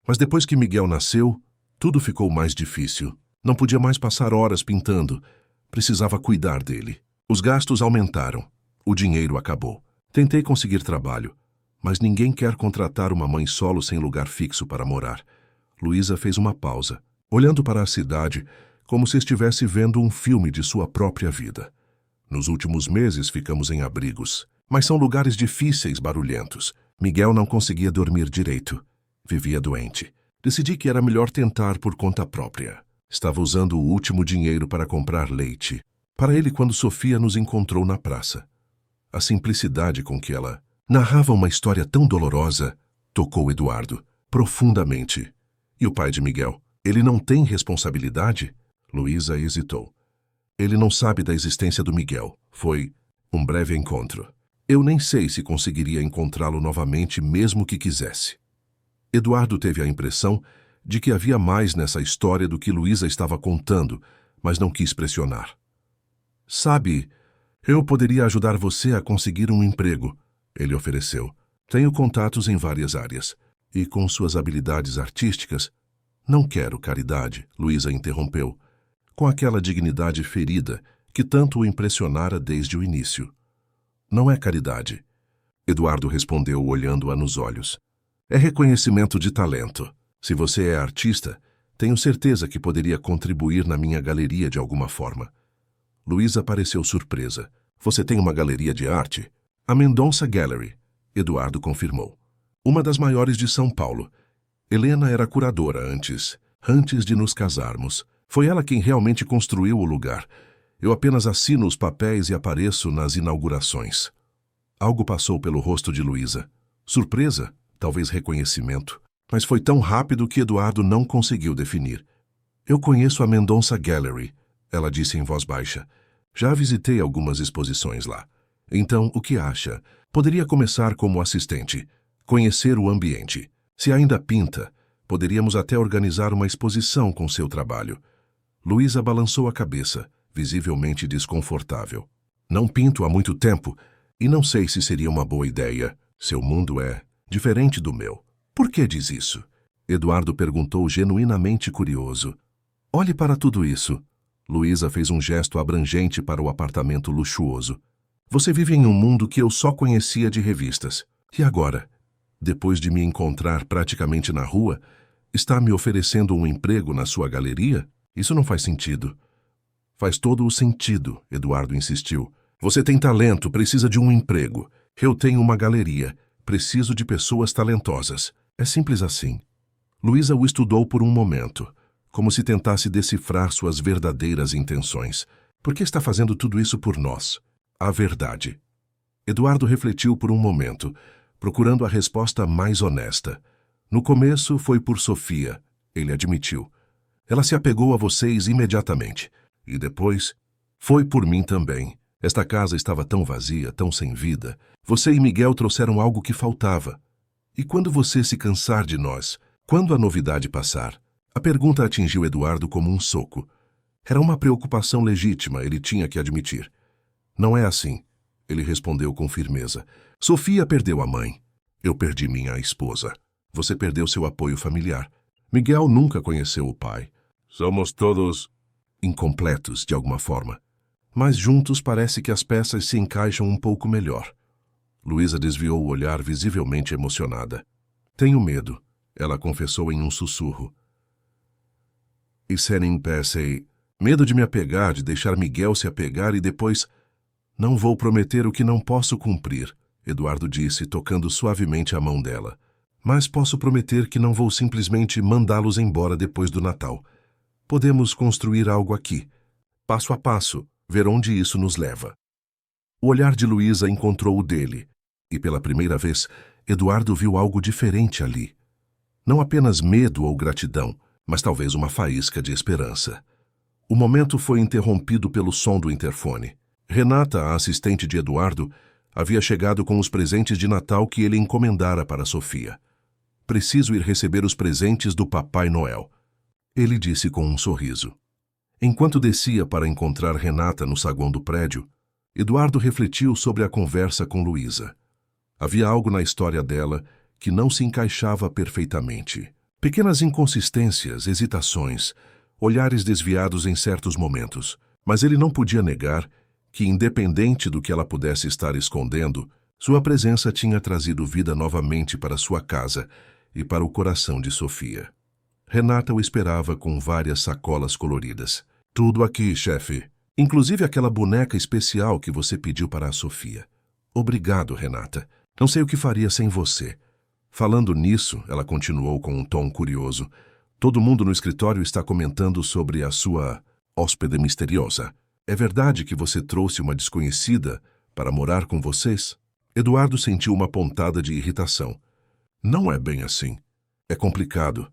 Mas depois que Miguel nasceu, tudo ficou mais difícil. Não podia mais passar horas pintando. Precisava cuidar dele. Os gastos aumentaram. O dinheiro acabou. Tentei conseguir trabalho, mas ninguém quer contratar uma mãe solo sem lugar fixo para morar. Luísa fez uma pausa, olhando para a cidade como se estivesse vendo um filme de sua própria vida. Nos últimos meses ficamos em abrigos, mas são lugares difíceis, barulhentos. Miguel não conseguia dormir direito. Vivia doente. Decidi que era melhor tentar por conta própria. Estava usando o último dinheiro para comprar leite. Para ele quando Sofia nos encontrou na praça. A simplicidade com que ela narrava uma história tão dolorosa tocou Eduardo profundamente. E o pai de Miguel? Ele não tem responsabilidade? Luísa hesitou. Ele não sabe da existência do Miguel. Foi um breve encontro. Eu nem sei se conseguiria encontrá-lo novamente mesmo que quisesse. Eduardo teve a impressão de que havia mais nessa história do que Luísa estava contando, mas não quis pressionar. Sabe, eu poderia ajudar você a conseguir um emprego, ele ofereceu. Tenho contatos em várias áreas. E com suas habilidades artísticas... Não quero caridade, Luísa interrompeu, com aquela dignidade ferida que tanto o impressionara desde o início. Não é caridade, Eduardo respondeu olhando-a nos olhos. É reconhecimento de talento. Se você é artista, tenho certeza que poderia contribuir na minha galeria de alguma forma. Luísa pareceu surpresa. Você tem uma galeria de arte? A Mendonça Gallery, Eduardo confirmou. Uma das maiores de São Paulo. Helena era curadora antes de nos casarmos. Foi ela quem realmente construiu o lugar. Eu apenas assino os papéis e apareço nas inaugurações. Algo passou pelo rosto de Luísa. Surpresa, talvez reconhecimento. Mas foi tão rápido que Eduardo não conseguiu definir. Eu conheço a Mendonça Gallery, ela disse em voz baixa. Já visitei algumas exposições lá. Então, o que acha? Poderia começar como assistente, conhecer o ambiente. Se ainda pinta, poderíamos até organizar uma exposição com seu trabalho. Luísa balançou a cabeça, visivelmente desconfortável. Não pinto há muito tempo e não sei se seria uma boa ideia. Seu mundo é diferente do meu. Por que diz isso? Eduardo perguntou genuinamente curioso. Olhe para tudo isso. Luísa fez um gesto abrangente para o apartamento luxuoso. Você vive em um mundo que eu só conhecia de revistas. E agora, depois de me encontrar praticamente na rua, está me oferecendo um emprego na sua galeria? Isso não faz sentido. Faz todo o sentido, Eduardo insistiu. Você tem talento, precisa de um emprego. Eu tenho uma galeria, preciso de pessoas talentosas. É simples assim. Luísa o estudou por um momento, como se tentasse decifrar suas verdadeiras intenções. Por que está fazendo tudo isso por nós? A verdade. Eduardo refletiu por um momento, procurando a resposta mais honesta. No começo foi por Sofia, ele admitiu. Ela se apegou a vocês imediatamente. E depois, foi por mim também. Esta casa estava tão vazia, tão sem vida. Você e Miguel trouxeram algo que faltava. E quando você se cansar de nós, quando a novidade passar? A pergunta atingiu Eduardo como um soco. Era uma preocupação legítima, ele tinha que admitir. Não é assim, ele respondeu com firmeza. Sofia perdeu a mãe. Eu perdi minha esposa. Você perdeu seu apoio familiar. Miguel nunca conheceu o pai. Somos todos incompletos, de alguma forma. Mas juntos parece que as peças se encaixam um pouco melhor. Luísa desviou o olhar visivelmente emocionada. Tenho medo, ela confessou em um sussurro. E Senin pensei, medo de me apegar, de deixar Miguel se apegar e depois... Não vou prometer o que não posso cumprir, Eduardo disse, tocando suavemente a mão dela. Mas posso prometer que não vou simplesmente mandá-los embora depois do Natal. Podemos construir algo aqui, passo a passo, ver onde isso nos leva. O olhar de Luísa encontrou o dele, e pela primeira vez, Eduardo viu algo diferente ali. Não apenas medo ou gratidão, mas talvez uma faísca de esperança. O momento foi interrompido pelo som do interfone. Renata, a assistente de Eduardo, havia chegado com os presentes de Natal que ele encomendara para Sofia. Preciso ir receber os presentes do Papai Noel, ele disse com um sorriso. Enquanto descia para encontrar Renata no saguão do prédio, Eduardo refletiu sobre a conversa com Luísa. Havia algo na história dela que não se encaixava perfeitamente. Pequenas inconsistências, hesitações, olhares desviados em certos momentos, mas ele não podia negar que, independente do que ela pudesse estar escondendo, sua presença tinha trazido vida novamente para sua casa e para o coração de Sofia. Renata o esperava com várias sacolas coloridas. Tudo aqui, chefe. Inclusive aquela boneca especial que você pediu para a Sofia. Obrigado, Renata. Não sei o que faria sem você. Falando nisso, ela continuou com um tom curioso. Todo mundo no escritório está comentando sobre a sua hóspede misteriosa. É verdade que você trouxe uma desconhecida para morar com vocês? Eduardo sentiu uma pontada de irritação. Não é bem assim. É complicado.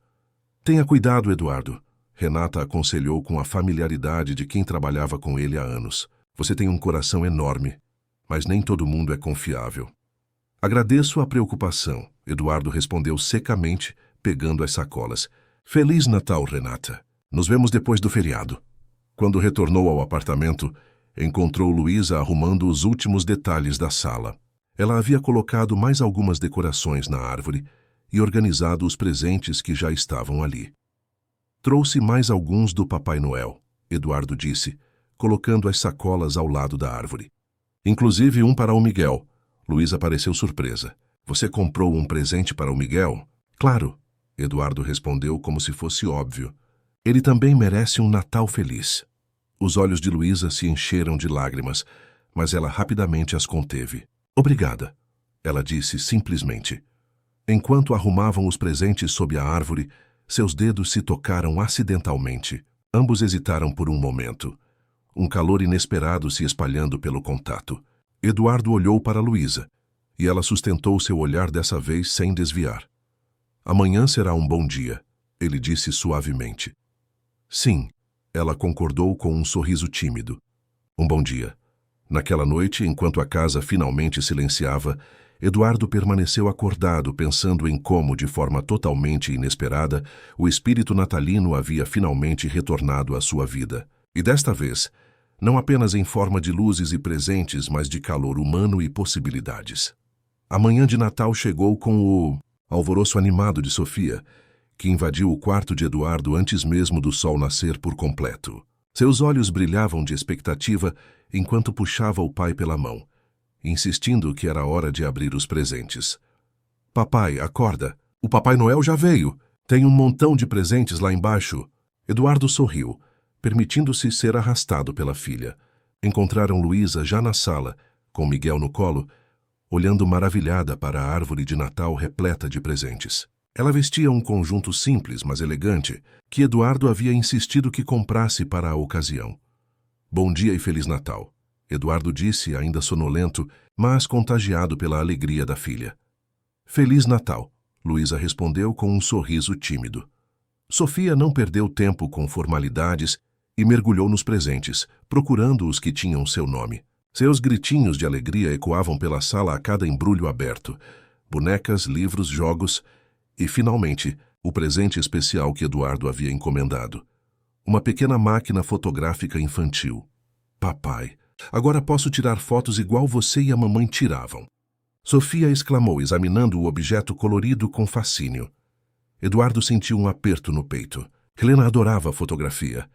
Tenha cuidado, Eduardo. Renata aconselhou com a familiaridade de quem trabalhava com ele há anos. Você tem um coração enorme, mas nem todo mundo é confiável. Agradeço a preocupação, Eduardo respondeu secamente, pegando as sacolas. Feliz Natal, Renata. Nos vemos depois do feriado. Quando retornou ao apartamento, encontrou Luísa arrumando os últimos detalhes da sala. Ela havia colocado mais algumas decorações na árvore e organizado os presentes que já estavam ali. Trouxe mais alguns do Papai Noel, Eduardo disse, colocando as sacolas ao lado da árvore. Inclusive um para o Miguel. Luísa pareceu surpresa. Você comprou um presente para o Miguel? Claro, Eduardo respondeu como se fosse óbvio. Ele também merece um Natal feliz. Os olhos de Luísa se encheram de lágrimas, mas ela rapidamente as conteve. Obrigada, ela disse simplesmente. Enquanto arrumavam os presentes sob a árvore, seus dedos se tocaram acidentalmente. Ambos hesitaram por um momento. Um calor inesperado se espalhando pelo contato. Eduardo olhou para Luísa, e ela sustentou seu olhar dessa vez sem desviar. Amanhã será um bom dia, ele disse suavemente. Sim, ela concordou com um sorriso tímido. Um bom dia. Naquela noite, enquanto a casa finalmente silenciava, Eduardo permaneceu acordado, pensando em como, de forma totalmente inesperada, o espírito natalino havia finalmente retornado à sua vida. E desta vez, não apenas em forma de luzes e presentes, mas de calor humano e possibilidades. A manhã de Natal chegou com o alvoroço animado de Sofia, que invadiu o quarto de Eduardo antes mesmo do sol nascer por completo. Seus olhos brilhavam de expectativa enquanto puxava o pai pela mão, insistindo que era hora de abrir os presentes. Papai, acorda. O Papai Noel já veio. Tem um montão de presentes lá embaixo. Eduardo sorriu, permitindo-se ser arrastado pela filha. Encontraram Luísa já na sala, com Miguel no colo, olhando maravilhada para a árvore de Natal repleta de presentes. Ela vestia um conjunto simples, mas elegante, que Eduardo havia insistido que comprasse para a ocasião. Bom dia e Feliz Natal, Eduardo disse, ainda sonolento, mas contagiado pela alegria da filha. Feliz Natal, Luísa respondeu com um sorriso tímido. Sofia não perdeu tempo com formalidades e mergulhou nos presentes, procurando os que tinham seu nome. Seus gritinhos de alegria ecoavam pela sala a cada embrulho aberto. Bonecas, livros, jogos e, finalmente, o presente especial que Eduardo havia encomendado. Uma pequena máquina fotográfica infantil. Papai, agora posso tirar fotos igual você e a mamãe tiravam. Sofia exclamou, examinando o objeto colorido com fascínio. Eduardo sentiu um aperto no peito. Helena adorava a fotografia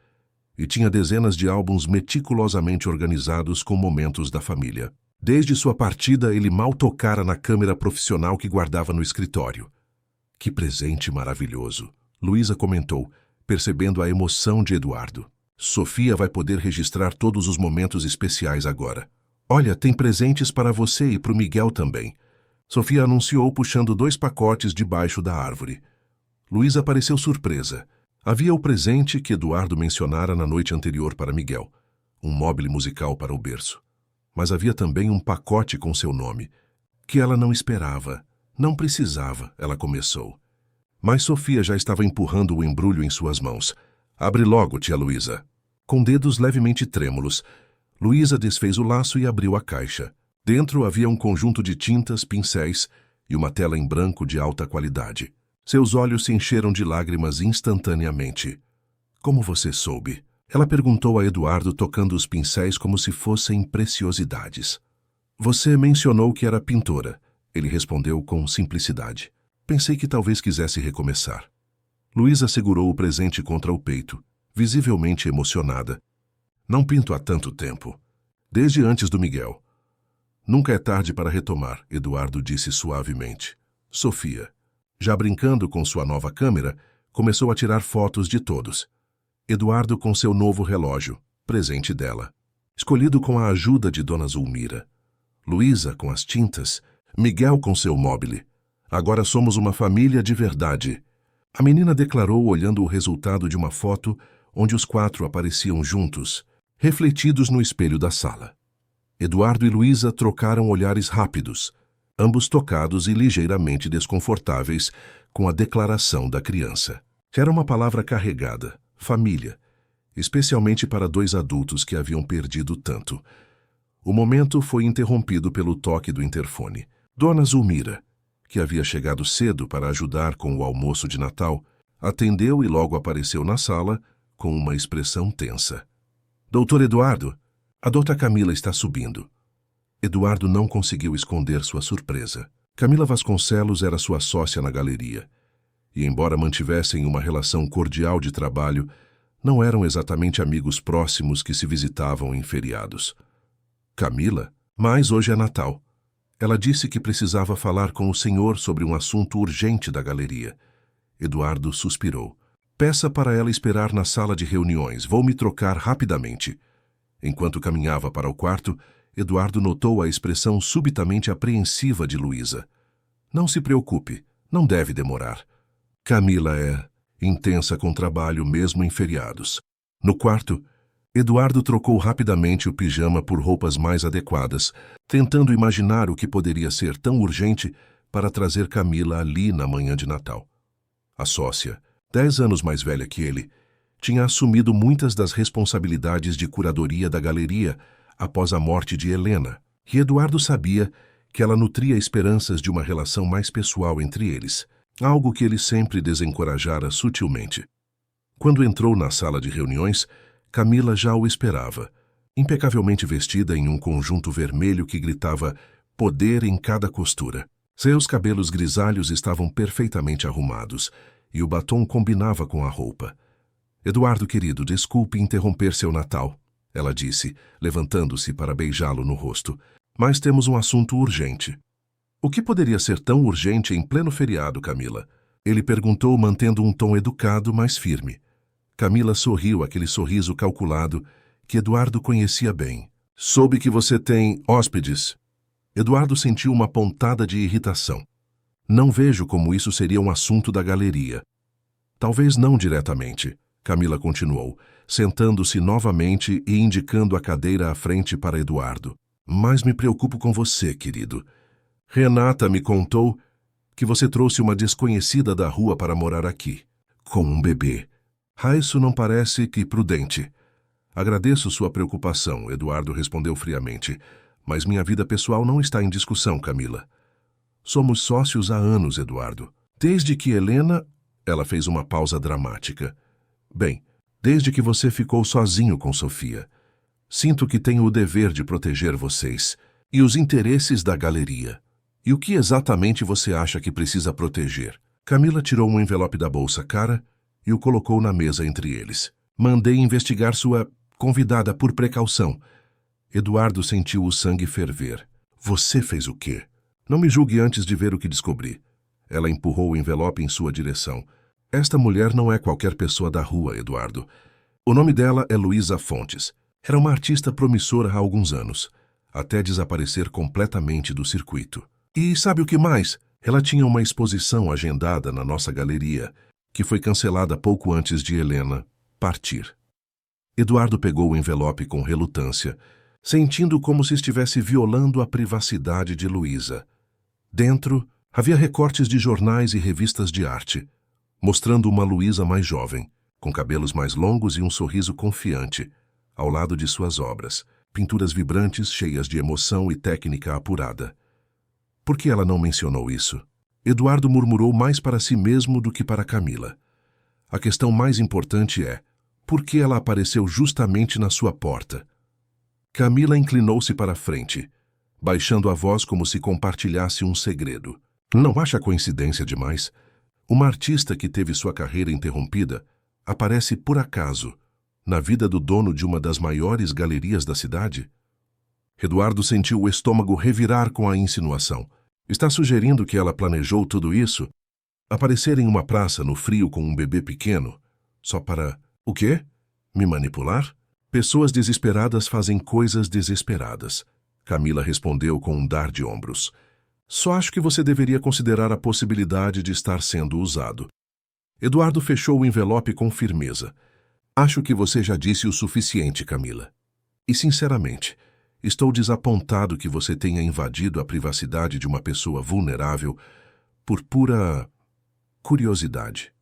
e tinha dezenas de álbuns meticulosamente organizados com momentos da família. Desde sua partida, ele mal tocara na câmera profissional que guardava no escritório. Que presente maravilhoso, Luísa comentou, percebendo a emoção de Eduardo. Sofia vai poder registrar todos os momentos especiais agora. Olha, tem presentes para você e para o Miguel também. Sofia anunciou puxando 2 pacotes debaixo da árvore. Luísa pareceu surpresa. Havia o presente que Eduardo mencionara na noite anterior para Miguel, um mobile musical para o berço. Mas havia também um pacote com seu nome, que ela não esperava, não precisava, ela começou. Mas Sofia já estava empurrando o embrulho em suas mãos. Abre logo, tia Luísa. Com dedos levemente trêmulos, Luísa desfez o laço e abriu a caixa. Dentro havia um conjunto de tintas, pincéis e uma tela em branco de alta qualidade. Seus olhos se encheram de lágrimas instantaneamente. Como você soube? Ela perguntou a Eduardo, tocando os pincéis como se fossem preciosidades. Você mencionou que era pintora, ele respondeu com simplicidade. Pensei que talvez quisesse recomeçar. Luísa segurou o presente contra o peito, visivelmente emocionada. Não pinto há tanto tempo. Desde antes do Miguel. Nunca é tarde para retomar, Eduardo disse suavemente. Sofia, já brincando com sua nova câmera, começou a tirar fotos de todos. Eduardo com seu novo relógio, presente dela. Escolhido com a ajuda de Dona Zulmira. Luísa com as tintas, Miguel com seu mobile. Agora somos uma família de verdade. A menina declarou olhando o resultado de uma foto onde os 4 apareciam juntos, refletidos no espelho da sala. Eduardo e Luísa trocaram olhares rápidos, ambos tocados e ligeiramente desconfortáveis com a declaração da criança. Era uma palavra carregada, família, especialmente para 2 adultos que haviam perdido tanto. O momento foi interrompido pelo toque do interfone. Dona Zulmira, que havia chegado cedo para ajudar com o almoço de Natal, atendeu e logo apareceu na sala com uma expressão tensa. Doutor Eduardo, a doutora Camila está subindo. Eduardo não conseguiu esconder sua surpresa. Camila Vasconcelos era sua sócia na galeria, e embora mantivessem uma relação cordial de trabalho, não eram exatamente amigos próximos que se visitavam em feriados. Camila? Mas hoje é Natal. Ela disse que precisava falar com o senhor sobre um assunto urgente da galeria. Eduardo suspirou. Peça para ela esperar na sala de reuniões. Vou me trocar rapidamente. Enquanto caminhava para o quarto, Eduardo notou a expressão subitamente apreensiva de Luísa. Não se preocupe, não deve demorar. Camila é intensa com trabalho mesmo em feriados. No quarto, Eduardo trocou rapidamente o pijama por roupas mais adequadas, tentando imaginar o que poderia ser tão urgente para trazer Camila ali na manhã de Natal. A sócia, 10 anos mais velha que ele, tinha assumido muitas das responsabilidades de curadoria da galeria após a morte de Helena, e Eduardo sabia que ela nutria esperanças de uma relação mais pessoal entre eles, algo que ele sempre desencorajara sutilmente. Quando entrou na sala de reuniões, Camila já o esperava, impecavelmente vestida em um conjunto vermelho que gritava poder em cada costura. Seus cabelos grisalhos estavam perfeitamente arrumados, e o batom combinava com a roupa. Eduardo, querido, desculpe interromper seu Natal, ela disse, levantando-se para beijá-lo no rosto. Mas temos um assunto urgente. O que poderia ser tão urgente em pleno feriado, Camila? Ele perguntou, mantendo um tom educado, mas firme. Camila sorriu, aquele sorriso calculado que Eduardo conhecia bem. Soube que você tem hóspedes. Eduardo sentiu uma pontada de irritação. Não vejo como isso seria um assunto da galeria. Talvez não diretamente, Camila continuou, sentando-se novamente e indicando a cadeira à frente para Eduardo. Mas me preocupo com você, querido. Renata me contou que você trouxe uma desconhecida da rua para morar aqui, com um bebê. Isso não parece que prudente. Agradeço sua preocupação, Eduardo respondeu friamente, mas minha vida pessoal não está em discussão, Camila. Somos sócios há anos, Eduardo. Desde que Helena... Ela fez uma pausa dramática. Bem, desde que você ficou sozinho com Sofia. Sinto que tenho o dever de proteger vocês e os interesses da galeria. E o que exatamente você acha que precisa proteger? Camila tirou um envelope da bolsa cara e o colocou na mesa entre eles. Mandei investigar sua convidada por precaução. Eduardo sentiu o sangue ferver. Você fez o quê? Não me julgue antes de ver o que descobri. Ela empurrou o envelope em sua direção. Esta mulher não é qualquer pessoa da rua, Eduardo. O nome dela é Luísa Fontes. Era uma artista promissora há alguns anos, até desaparecer completamente do circuito. E sabe o que mais? Ela tinha uma exposição agendada na nossa galeria, que foi cancelada pouco antes de Helena partir. Eduardo pegou o envelope com relutância, sentindo como se estivesse violando a privacidade de Luísa. Dentro, havia recortes de jornais e revistas de arte, mostrando uma Luísa mais jovem, com cabelos mais longos e um sorriso confiante, ao lado de suas obras, pinturas vibrantes, cheias de emoção e técnica apurada. Por que ela não mencionou isso? Eduardo murmurou mais para si mesmo do que para Camila. A questão mais importante é, por que ela apareceu justamente na sua porta? Camila inclinou-se para a frente, baixando a voz como se compartilhasse um segredo. Não acha coincidência demais? Uma artista que teve sua carreira interrompida aparece por acaso na vida do dono de uma das maiores galerias da cidade? Eduardo sentiu o estômago revirar com a insinuação. Está sugerindo que ela planejou tudo isso? Aparecer em uma praça no frio com um bebê pequeno? Só para... O quê? Me manipular? Pessoas desesperadas fazem coisas desesperadas. Camila respondeu com um dar de ombros. Só acho que você deveria considerar a possibilidade de estar sendo usado. Eduardo fechou o envelope com firmeza. Acho que você já disse o suficiente, Camila. E, sinceramente, estou desapontado que você tenha invadido a privacidade de uma pessoa vulnerável por pura curiosidade.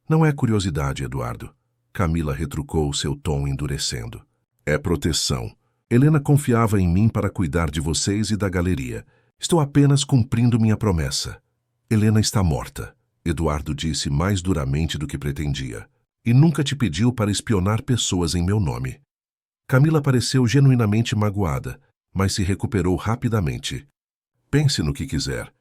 Não é curiosidade, Eduardo. Camila retrucou, seu tom endurecendo. É proteção. Helena confiava em mim para cuidar de vocês e da galeria. Estou apenas cumprindo minha promessa. Helena está morta, Eduardo disse mais duramente do que pretendia. E nunca te pediu para espionar pessoas em meu nome. Camila pareceu genuinamente magoada, mas se recuperou rapidamente. Pense no que quiser,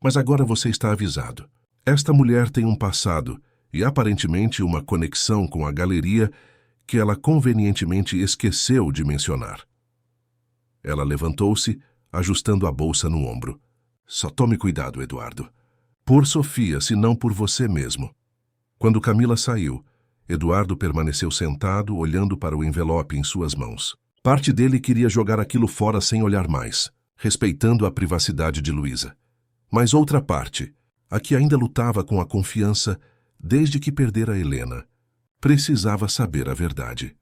mas agora você está avisado. Esta mulher tem um passado e aparentemente uma conexão com a galeria que ela convenientemente esqueceu de mencionar. Ela levantou-se, ajustando a bolsa no ombro. Só tome cuidado, Eduardo. Por Sofia, se não por você mesmo. Quando Camila saiu, Eduardo permaneceu sentado, olhando para o envelope em suas mãos. Parte dele queria jogar aquilo fora sem olhar mais, respeitando a privacidade de Luísa. Mas outra parte, a que ainda lutava com a confiança desde que perdera Helena, precisava saber a verdade.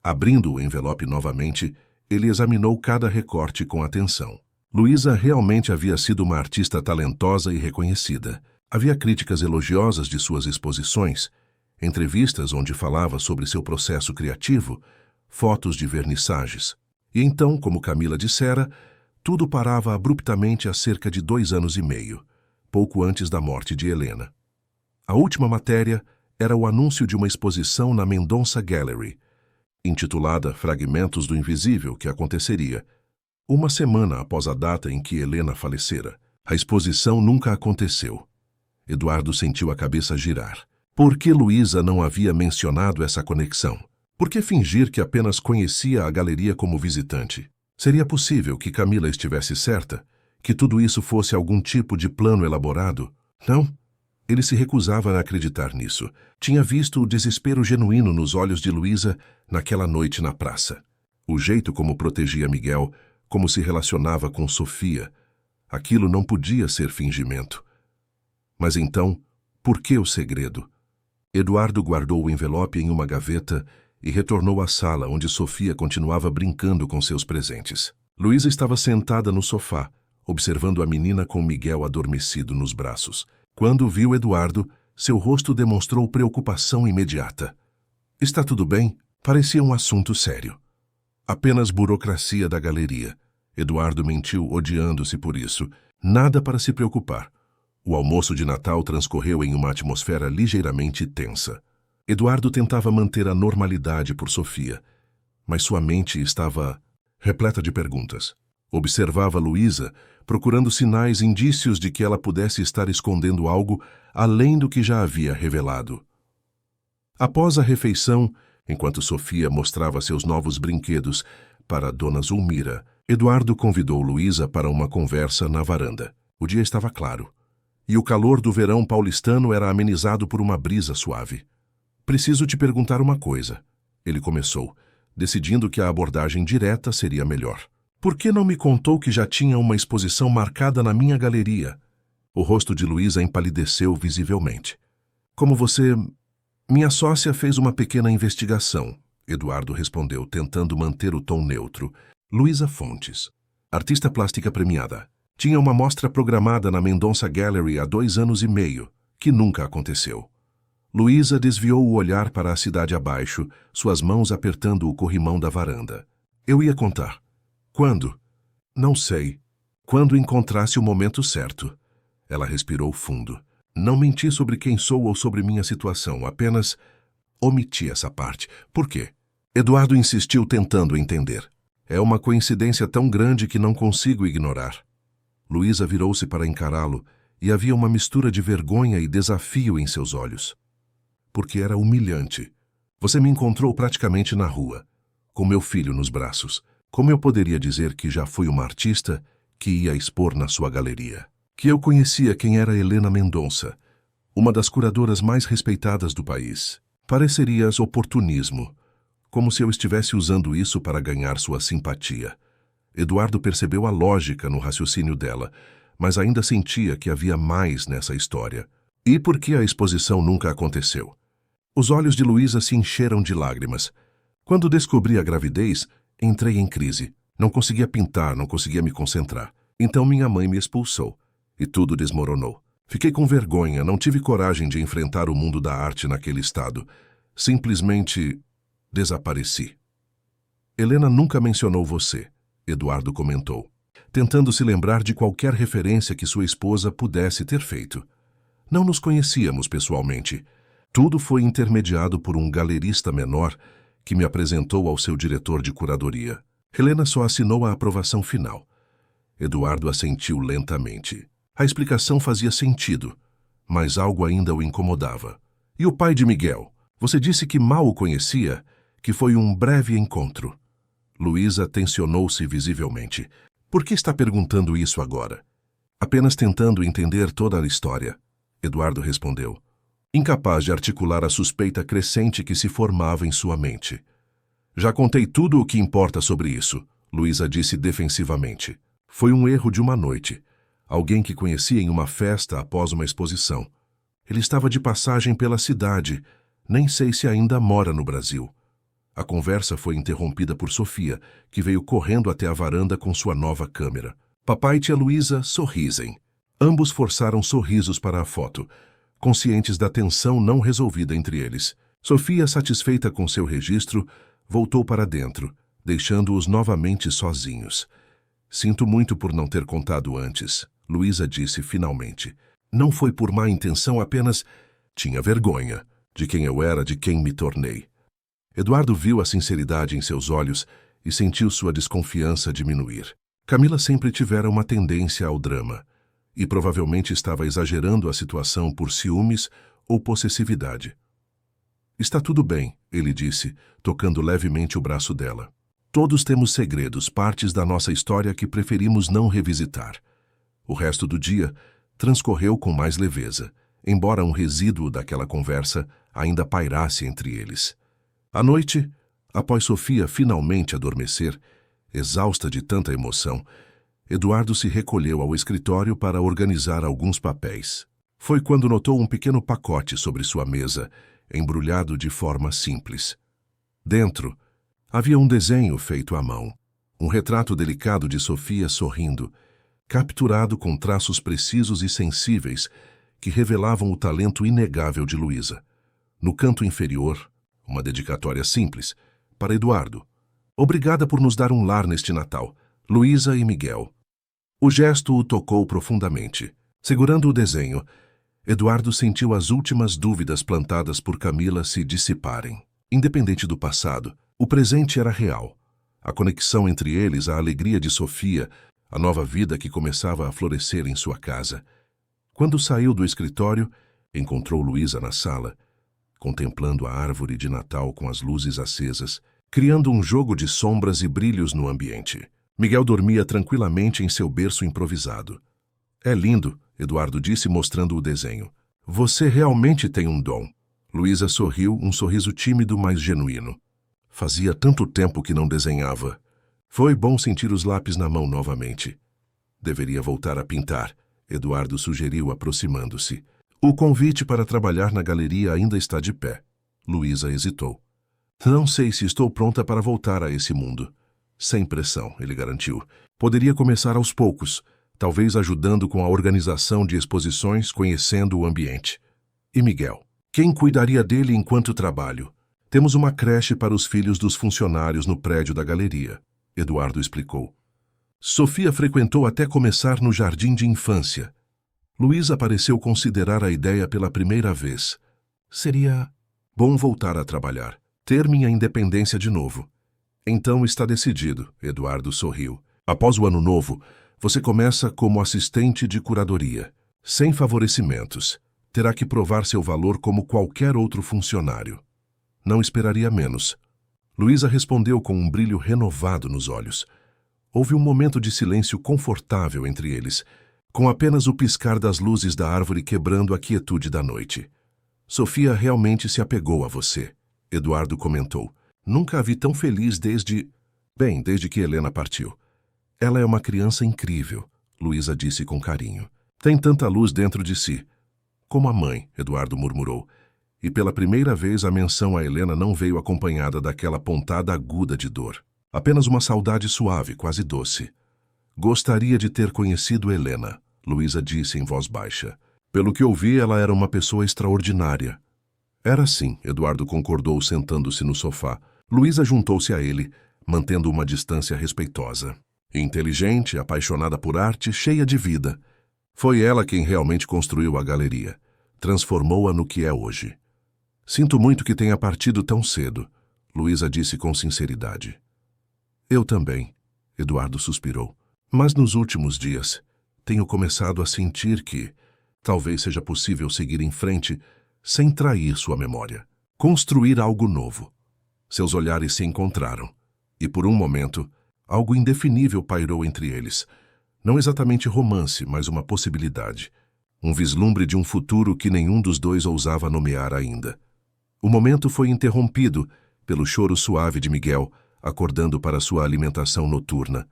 Abrindo o envelope novamente, ele examinou cada recorte com atenção. Luísa realmente havia sido uma artista talentosa e reconhecida. Havia críticas elogiosas de suas exposições, entrevistas onde falava sobre seu processo criativo, fotos de vernissagens. E então, como Camila dissera, tudo parava abruptamente há cerca de 2 anos e meio, pouco antes da morte de Helena. A última matéria era o anúncio de uma exposição na Mendonça Gallery, intitulada Fragmentos do Invisível, que aconteceria 1 semana após a data em que Helena falecera. A exposição nunca aconteceu. Eduardo sentiu a cabeça girar. Por que Luísa não havia mencionado essa conexão? Por que fingir que apenas conhecia a galeria como visitante? Seria possível que Camila estivesse certa? Que tudo isso fosse algum tipo de plano elaborado? Não. Ele se recusava a acreditar nisso. Tinha visto o desespero genuíno nos olhos de Luísa naquela noite na praça. O jeito como protegia Miguel, como se relacionava com Sofia. Aquilo não podia ser fingimento. Mas então, por que o segredo? Eduardo guardou o envelope em uma gaveta e retornou à sala onde Sofia continuava brincando com seus presentes. Luísa estava sentada no sofá, observando a menina com Miguel adormecido nos braços. Quando viu Eduardo, seu rosto demonstrou preocupação imediata. Está tudo bem? Parecia um assunto sério. Apenas burocracia da galeria. Eduardo mentiu, odiando-se por isso. Nada para se preocupar. O almoço de Natal transcorreu em uma atmosfera ligeiramente tensa. Eduardo tentava manter a normalidade por Sofia, mas sua mente estava repleta de perguntas. Observava Luísa, procurando sinais, indícios de que ela pudesse estar escondendo algo além do que já havia revelado. Após a refeição, enquanto Sofia mostrava seus novos brinquedos para Dona Zulmira, Eduardo convidou Luísa para uma conversa na varanda. O dia estava claro, e o calor do verão paulistano era amenizado por uma brisa suave. Preciso te perguntar uma coisa, ele começou, decidindo que a abordagem direta seria melhor. Por que não me contou que já tinha uma exposição marcada na minha galeria? O rosto de Luísa empalideceu visivelmente. Como você... Minha sócia fez uma pequena investigação, Eduardo respondeu, tentando manter o tom neutro. Luísa Fontes, artista plástica premiada. Tinha uma mostra programada na Mendonça Gallery há 2 anos e meio, que nunca aconteceu. Luísa desviou o olhar para a cidade abaixo, suas mãos apertando o corrimão da varanda. Eu ia contar. Quando? Não sei. Quando encontrasse o momento certo. Ela respirou fundo. Não menti sobre quem sou ou sobre minha situação, apenas omiti essa parte. Por quê? Eduardo insistiu, tentando entender. É uma coincidência tão grande que não consigo ignorar. Luísa virou-se para encará-lo e havia uma mistura de vergonha e desafio em seus olhos. Porque era humilhante. Você me encontrou praticamente na rua, com meu filho nos braços. Como eu poderia dizer que já fui uma artista que ia expor na sua galeria? Que eu conhecia quem era Helena Mendonça, uma das curadoras mais respeitadas do país. Parecerias oportunismo, como se eu estivesse usando isso para ganhar sua simpatia. Eduardo percebeu a lógica no raciocínio dela, mas ainda sentia que havia mais nessa história. E por que a exposição nunca aconteceu? Os olhos de Luísa se encheram de lágrimas. Quando descobri a gravidez, entrei em crise. Não conseguia pintar, não conseguia me concentrar. Então minha mãe me expulsou. E tudo desmoronou. Fiquei com vergonha, não tive coragem de enfrentar o mundo da arte naquele estado. Simplesmente desapareci. Helena nunca mencionou você, Eduardo comentou, tentando se lembrar de qualquer referência que sua esposa pudesse ter feito. Não nos conhecíamos pessoalmente. Tudo foi intermediado por um galerista menor que me apresentou ao seu diretor de curadoria. Helena só assinou a aprovação final. Eduardo assentiu lentamente. A explicação fazia sentido, mas algo ainda o incomodava. E o pai de Miguel? Você disse que mal o conhecia, que foi um breve encontro. Luísa tensionou-se visivelmente. Por que está perguntando isso agora? Apenas tentando entender toda a história, Eduardo respondeu, incapaz de articular a suspeita crescente que se formava em sua mente. Já contei tudo o que importa sobre isso, Luísa disse defensivamente. Foi um erro de uma noite. Alguém que conhecia em uma festa após uma exposição. Ele estava de passagem pela cidade. Nem sei se ainda mora no Brasil. A conversa foi interrompida por Sofia, que veio correndo até a varanda com sua nova câmera. Papai e tia Luísa sorrisem. Ambos forçaram sorrisos para a foto, conscientes da tensão não resolvida entre eles. Sofia, satisfeita com seu registro, voltou para dentro, deixando-os novamente sozinhos. Sinto muito por não ter contado antes, Luísa disse finalmente. Não foi por má intenção, apenas tinha vergonha de quem eu era, de quem me tornei. Eduardo viu a sinceridade em seus olhos e sentiu sua desconfiança diminuir. Camila sempre tivera uma tendência ao drama e provavelmente estava exagerando a situação por ciúmes ou possessividade. Está tudo bem, ele disse, tocando levemente o braço dela. Todos temos segredos, partes da nossa história que preferimos não revisitar. O resto do dia transcorreu com mais leveza, embora um resíduo daquela conversa ainda pairasse entre eles. À noite, após Sofia finalmente adormecer, exausta de tanta emoção, Eduardo se recolheu ao escritório para organizar alguns papéis. Foi quando notou um pequeno pacote sobre sua mesa, embrulhado de forma simples. Dentro, havia um desenho feito à mão, um retrato delicado de Sofia sorrindo, capturado com traços precisos e sensíveis que revelavam o talento inegável de Luísa. No canto inferior, uma dedicatória simples, para Eduardo. Obrigada por nos dar um lar neste Natal, Luísa e Miguel. O gesto o tocou profundamente. Segurando o desenho, Eduardo sentiu as últimas dúvidas plantadas por Camila se dissiparem. Independente do passado, o presente era real. A conexão entre eles, a alegria de Sofia, a nova vida que começava a florescer em sua casa. Quando saiu do escritório, encontrou Luísa na sala, contemplando a árvore de Natal com as luzes acesas, criando um jogo de sombras e brilhos no ambiente. Miguel dormia tranquilamente em seu berço improvisado. É lindo, Eduardo disse mostrando o desenho. Você realmente tem um dom. Luísa sorriu, um sorriso tímido, mas genuíno. Fazia tanto tempo que não desenhava. Foi bom sentir os lápis na mão novamente. Deveria voltar a pintar, Eduardo sugeriu aproximando-se. O convite para trabalhar na galeria ainda está de pé. Luísa hesitou. Não sei se estou pronta para voltar a esse mundo. Sem pressão, ele garantiu. Poderia começar aos poucos, talvez ajudando com a organização de exposições, conhecendo o ambiente. E Miguel? Quem cuidaria dele enquanto trabalho? Temos uma creche para os filhos dos funcionários no prédio da galeria, Eduardo explicou. Sofia frequentou até começar no jardim de infância. Luísa pareceu considerar a ideia pela primeira vez. Seria bom voltar a trabalhar, ter minha independência de novo. Então está decidido, Eduardo sorriu. Após o ano novo, você começa como assistente de curadoria, sem favorecimentos. Terá que provar seu valor como qualquer outro funcionário. Não esperaria menos. Luísa respondeu com um brilho renovado nos olhos. Houve um momento de silêncio confortável entre eles, com apenas o piscar das luzes da árvore quebrando a quietude da noite. Sofia realmente se apegou a você, Eduardo comentou. Nunca a vi tão feliz desde que Helena partiu. Ela é uma criança incrível, Luísa disse com carinho. Tem tanta luz dentro de si. Como a mãe, Eduardo murmurou. E pela primeira vez a menção a Helena não veio acompanhada daquela pontada aguda de dor. Apenas uma saudade suave, quase doce. Gostaria de ter conhecido Helena, Luísa disse em voz baixa. Pelo que ouvi, ela era uma pessoa extraordinária. Era sim, Eduardo concordou sentando-se no sofá. Luísa juntou-se a ele, mantendo uma distância respeitosa. Inteligente, apaixonada por arte, cheia de vida. Foi ela quem realmente construiu a galeria. Transformou-a no que é hoje. Sinto muito que tenha partido tão cedo, Luísa disse com sinceridade. Eu também, Eduardo suspirou. Mas nos últimos dias, tenho começado a sentir que talvez seja possível seguir em frente sem trair sua memória. Construir algo novo. Seus olhares se encontraram, e por um momento, algo indefinível pairou entre eles. Não exatamente romance, mas uma possibilidade. Um vislumbre de um futuro que nenhum dos dois ousava nomear ainda. O momento foi interrompido pelo choro suave de Miguel, acordando para sua alimentação noturna.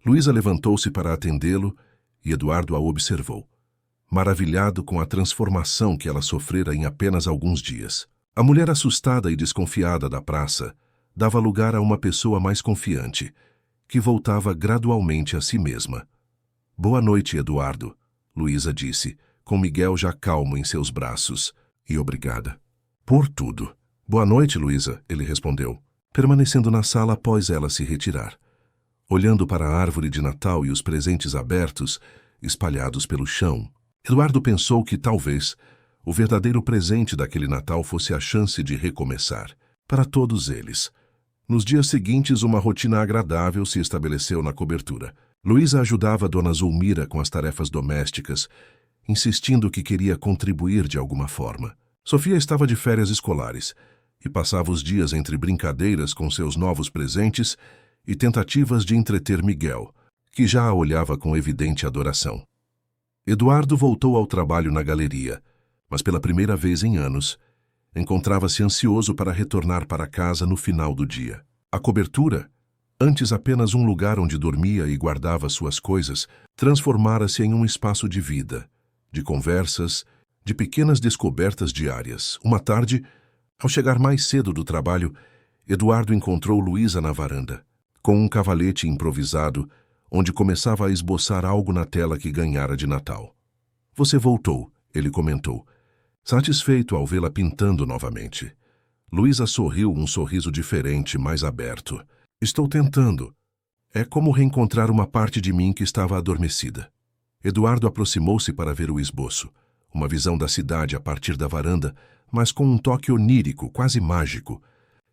Luísa levantou-se para atendê-lo e Eduardo a observou, maravilhado com a transformação que ela sofrera em apenas alguns dias. A mulher assustada e desconfiada da praça dava lugar a uma pessoa mais confiante, que voltava gradualmente a si mesma. Boa noite, Eduardo, Luísa disse, com Miguel já calmo em seus braços. E obrigada. Por tudo. Boa noite, Luísa, ele respondeu, permanecendo na sala após ela se retirar. Olhando para a árvore de Natal e os presentes abertos, espalhados pelo chão, Eduardo pensou que talvez o verdadeiro presente daquele Natal fosse a chance de recomeçar, para todos eles. Nos dias seguintes, uma rotina agradável se estabeleceu na cobertura. Luísa ajudava Dona Zulmira com as tarefas domésticas, insistindo que queria contribuir de alguma forma. Sofia estava de férias escolares e passava os dias entre brincadeiras com seus novos presentes e tentativas de entreter Miguel, que já a olhava com evidente adoração. Eduardo voltou ao trabalho na galeria, mas pela primeira vez em anos, encontrava-se ansioso para retornar para casa no final do dia. A cobertura, antes apenas um lugar onde dormia e guardava suas coisas, transformara-se em um espaço de vida, de conversas, de pequenas descobertas diárias. Uma tarde, ao chegar mais cedo do trabalho, Eduardo encontrou Luísa na varanda, com um cavalete improvisado, onde começava a esboçar algo na tela que ganhara de Natal. "Você voltou", ele comentou, satisfeito ao vê-la pintando novamente. Luísa sorriu um sorriso diferente, mais aberto. "Estou tentando. É como reencontrar uma parte de mim que estava adormecida." Eduardo aproximou-se para ver o esboço, uma visão da cidade a partir da varanda, mas com um toque onírico, quase mágico,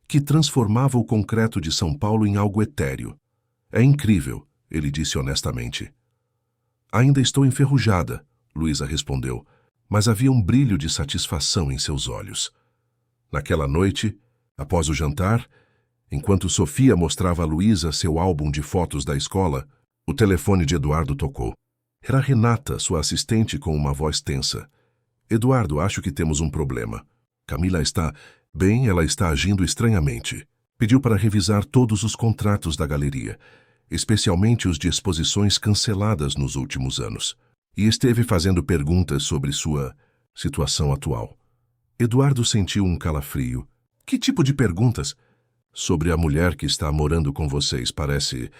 que transformava o concreto de São Paulo em algo etéreo. "É incrível", ele disse honestamente. "Ainda estou enferrujada", Luísa respondeu, mas havia um brilho de satisfação em seus olhos. Naquela noite, após o jantar, enquanto Sofia mostrava a Luísa seu álbum de fotos da escola, o telefone de Eduardo tocou. Era Renata, sua assistente, com uma voz tensa. "Eduardo, acho que temos um problema. Camila está... Bem, ela está agindo estranhamente. Pediu para revisar todos os contratos da galeria, especialmente os de exposições canceladas nos últimos anos, e esteve fazendo perguntas sobre sua situação atual." Eduardo sentiu um calafrio. "Que tipo de perguntas?" "Sobre a mulher que está morando com vocês, parece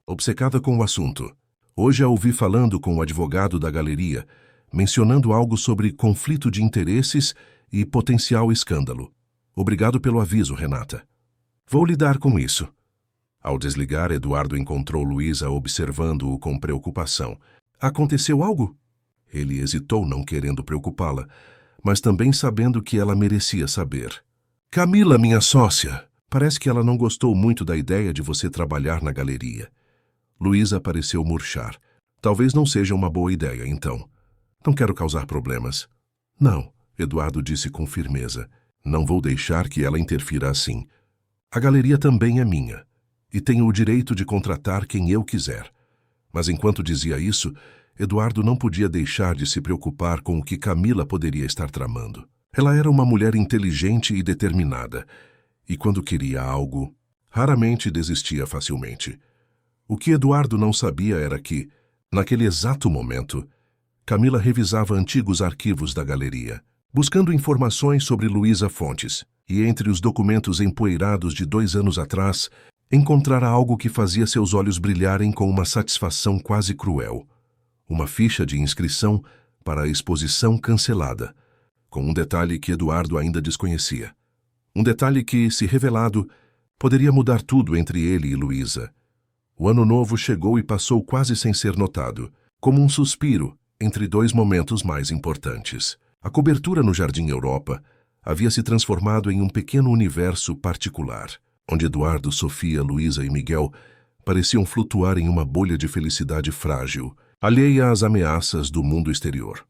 obcecada com o assunto. Hoje a ouvi falando com o advogado da galeria, mencionando algo sobre conflito de interesses e potencial escândalo. Obrigado pelo aviso, Renata. Vou lidar com isso." Ao desligar, Eduardo encontrou Luísa observando-o com preocupação. "Aconteceu algo?" Ele hesitou, não querendo preocupá-la, mas também sabendo que ela merecia saber. "Camila, minha sócia. Parece que ela não gostou muito da ideia de você trabalhar na galeria." Luísa pareceu murchar. "Talvez não seja uma boa ideia, então. Não quero causar problemas." "Não", Eduardo disse com firmeza. "Não vou deixar que ela interfira assim. A galeria também é minha, e tenho o direito de contratar quem eu quiser." Mas enquanto dizia isso, Eduardo não podia deixar de se preocupar com o que Camila poderia estar tramando. Ela era uma mulher inteligente e determinada, e quando queria algo, raramente desistia facilmente. O que Eduardo não sabia era que, naquele exato momento, Camila revisava antigos arquivos da galeria, buscando informações sobre Luísa Fontes, e entre os documentos empoeirados de 2 anos atrás, encontrara algo que fazia seus olhos brilharem com uma satisfação quase cruel. Uma ficha de inscrição para a exposição cancelada, com um detalhe que Eduardo ainda desconhecia. Um detalhe que, se revelado, poderia mudar tudo entre ele e Luísa. O ano novo chegou e passou quase sem ser notado, como um suspiro entre 2 momentos mais importantes. A cobertura no Jardim Europa havia se transformado em um pequeno universo particular, onde Eduardo, Sofia, Luísa e Miguel pareciam flutuar em uma bolha de felicidade frágil, alheia às ameaças do mundo exterior.